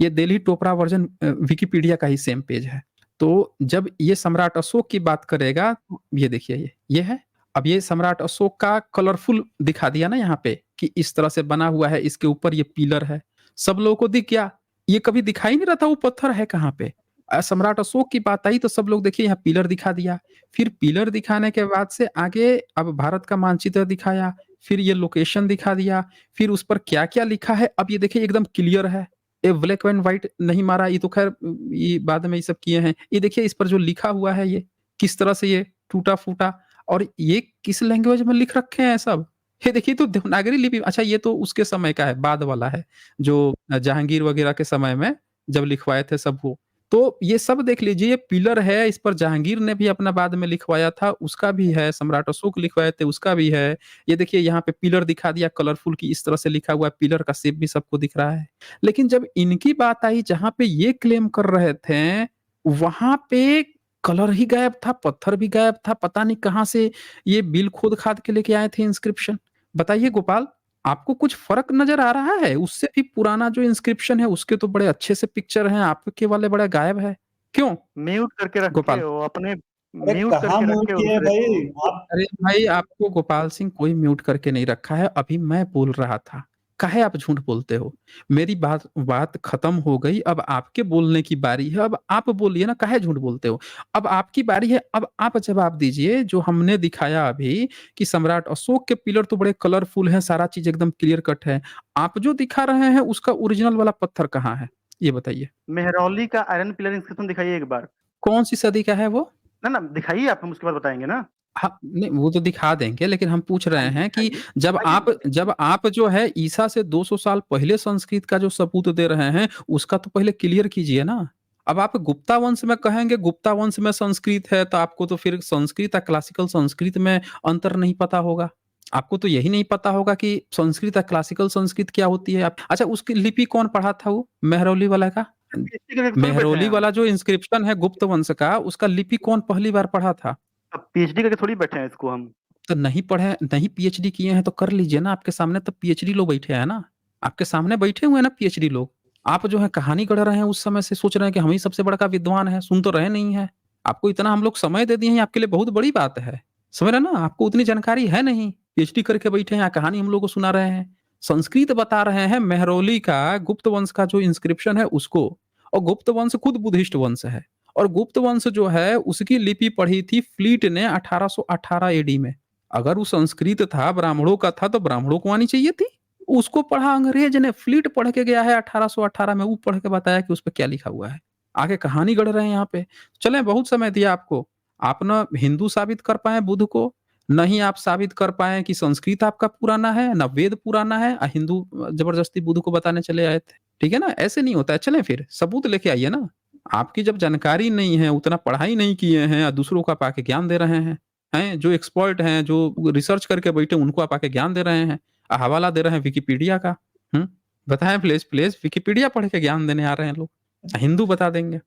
ये दिल्ली टोपरा वर्जन विकिपीडिया का ही सेम पेज है। तो जब ये सम्राट अशोक की बात करेगा, ये देखिए ये है। अब ये सम्राट अशोक का कलरफुल दिखा दिया ना यहाँ पे कि इस तरह से बना हुआ है, इसके ऊपर ये पिलर है। सब लोगों को दिख गया, ये कभी दिखाई नहीं रहा था वो पत्थर है कहाँ पे। सम्राट अशोक की बात आई तो सब लोग देखिए यहाँ पिलर दिखा दिया। फिर पिलर दिखाने के बाद से आगे अब भारत का मानचित्र दिखाया, फिर ये लोकेशन दिखा दिया, फिर उस पर क्या-क्या लिखा है अब ये देखिए एकदम क्लियर है। ये ब्लैक एंड व्हाइट नहीं मारा, ये तो खैर ये बाद में ये सब किए हैं। ये देखिए इस पर जो लिखा हुआ है ये, किस तरह से ये टूटा-फूटा और ये किस लैंग्वेज में लिख रखे हैं सब। ये देखिए तो देवनागरी लिपि अच्छा ये तो उसके समय का है, बाद वाला है, जो जहांगीर वगैरह के समय में जब लिखवाए थे सब वो। तो ये सब देख लीजिए, ये पिलर है, इस पर जहांगीर ने भी अपना बाद में लिखवाया था, उसका भी है, सम्राट अशोक लिखवाए थे, उसका भी है। ये देखिए यहाँ पे पिलर दिखा दिया कलरफुल कि इस तरह से लिखा हुआ है, पिलर का शेप भी सबको दिख रहा है। लेकिन जब इनकी बात आई जहाँ पे ये क्लेम कर रहे थे, वहाँ पे कलर ही गायब था, पत्थर भी गायब था, पता नहीं कहाँ से ये बिल खोद-खाद के लेके आए थे इंस्क्रिप्शन। बताइए गोपाल, आपको कुछ फ़र्क नज़र आ रहा है? उससे भी पुराना जो इंस्क्रिप्शन है उसके तो बड़े अच्छे से पिक्चर हैं, आपके वाले बड़ा गायब है। क्यों? म्यूट करके रखे गोपाल। हो अपने, अरे म्यूट कहाँ करके मूव रखे हो किए दूसरे भाई को। आप? अरे भाई आपको गोपाल सिंह कोई म्यूट करके नहीं रखा है, अभी मैं बोल रहा था। काहे आप झूठ बोलते हो? मेरी बात बात खत्म हो गई, अब आपके बोलने की बारी है, अब आप बोलिए ना काहे झूठ बोलते हो? अब आपकी बारी है, अब आप जवाब दीजिए जो हमने दिखाया अभी कि सम्राट अशोक के पिलर तो बड़े कलरफुल हैं, सारा चीज़ एकदम क्लियर कट है। आप जो दिखा रहे हैं उसका ओरिजिनल वाला पत्थर कहाँ है? ये बताइए। मेहरौली का आयरन पिलर इंस्क्रिप्शन दिखाइए एक बार। कौन-सी सदी का है वो? ना दिखाइए आप, हम उसके बाद बताएँगे ना। हाँ, नहीं वो तो दिखा देंगे, लेकिन हम पूछ रहे हैं कि दिखाइए, जब आप जो है ईसा से 200 साल पहले संस्कृत का जो सबूत दे रहे हैं, उसका तो पहले क्लियर कीजिए ना। अब आप गुप्ता वंश में कहेंगे, गुप्ता वंश में संस्कृत है, तो आपको तो फिर संस्कृत और क्लासिकल संस्कृत में अंतर नहीं पता होगा। आपको तो यही नहीं पता होगा कि संस्कृत और क्लासिकल संस्कृत क्या होती है। आप अच्छा उसकी लिपि कौन पढ़ा था वो? मेहरौली वाला का? पीएचडी करके थोड़ी बैठे हैं मेहरौली हम। वाला जो इंस्क्रिप्शन है गुप्त वंश का, उसका लिपि कौन पहली बार पढ़ा था? अब पीएचडी करके थोड़ी बैठे हैं इसको हम। तो नहीं पढ़े नहीं पीएचडी किए हैं तो कर लीजिए ना, आपके सामने तो पीएचडी लोग बैठे हैं ना, आपके सामने बैठे हुए हैं ना पीएचडी लोग। आप जो है कहानी गढ़ रहे हैं उस समय से सोच रहे हैं कि हम ही सबसे बड़ा का विद्वान हैं, सुन तो रहे नहीं हैं। आपको इतना हम लोग समय दे दिए हैं, आपके लिए बहुत बड़ी बात है। समझ रहे हैं ना? आपको उतनी जानकारी है नहीं, पीएचडी करके बैठे हैं, कहानी हम लोग को सुना रहे हैं। संस्कृत बता रहे हैं मेहरौली का गुप्त वंश का जो इंस्क्रिप्शन है उसको, और गुप्त वंश खुद बुद्धिस्ट वंश है। और गुप्त वंश जो है उसकी लिपि पढ़ी थी फ्लीट ने 1818 एडी में। अगर वो संस्कृत था, ब्राह्मणों का था तो ब्राह्मणों को आनी चाहिए थी। उसको पढ़ा अंग्रेज ने, फ्लीट पढ़ के गया है 1818 में, वो पढ़ के बताया कि उसपे क्या लिखा हुआ है। आगे कहानी गढ़ रहे हैं यहाँ पे। चलें बहुत समय दिया आपको। आप ना हिंदू साबित कर पाए बुद्ध को, ना ही आप साबित कर पाए कि संस्कृत आपका पुराना है, ना वेद पुराना है, हिंदू जबरदस्ती बुद्ध को बताने चले आए थे। ठीक है ना? ऐसे नहीं होता है। चलें फिर सबूत लेके आइए ना। आपकी जब जानकारी नहीं है, उतना पढ़ाई नहीं किए हैं, दूसरों को आप आके ज्ञान दे रहे हैं, जो एक्सपर्ट हैं, जो रिसर्च करके बैठे उनको आप आके ज्ञान दे रहे हैं, हवाला दे रहे हैं विकिपीडिया का। हुँ? बताएँ प्लीज़, प्लीज़ विकिपीडिया पढ़ के ज्ञान देने आ रहे हैं लोग। हिंदू बता देंगे।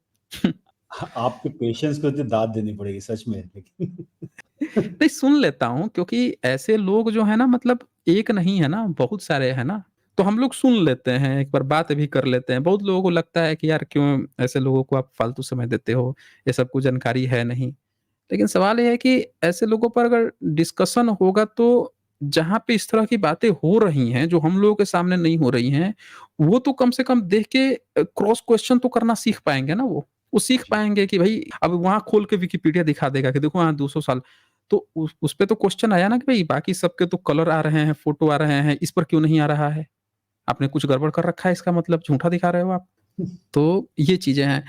आपके पेशेंस को तो दाद देनी पड़ेगी सच में लेकिन। नहीं सुन लेता हूँ क्योंकि ऐसे लोग जो है ना मतलब एक नहीं है ना, बहुत सारे हैं ना, तो हम लोग सुन लेते हैं, एक बार बात भी कर लेते हैं। बहुत लोगों को लगता है कि यार क्यों ऐसे लोगों को आप फालतू समय देते हो, ये सब कुछ जानकारी है नहीं। लेकिन सवाल ये है कि ऐसे लोगों पर अगर डिस्कशन होगा तो जहाँ पे इस तरह की बातें हो रही हैं, जो हम लोगों के सामने नहीं हो रही हैं, वो तो कम से कम देख के क्रॉस क्वेश्चन तो करना सीख पाएँगे ना वो। वो सीख जी। पाएँगे कि भई अब वहाँ खोल के विकिपीडिया दिखा देगा कि देखो हाँ 200 साल। तो उस पे तो क्वेश्चन आया ना कि भई बाकी सबके तो कलर आ रहे हैं, फोटो आ रहे हैं, इस पर क्यों नहीं आ रहा है? आपने कुछ गड़बड़ कर रखा है इसका मतलब झूठा दिखा रहे हो आप। तो ये चीज़ें हैं।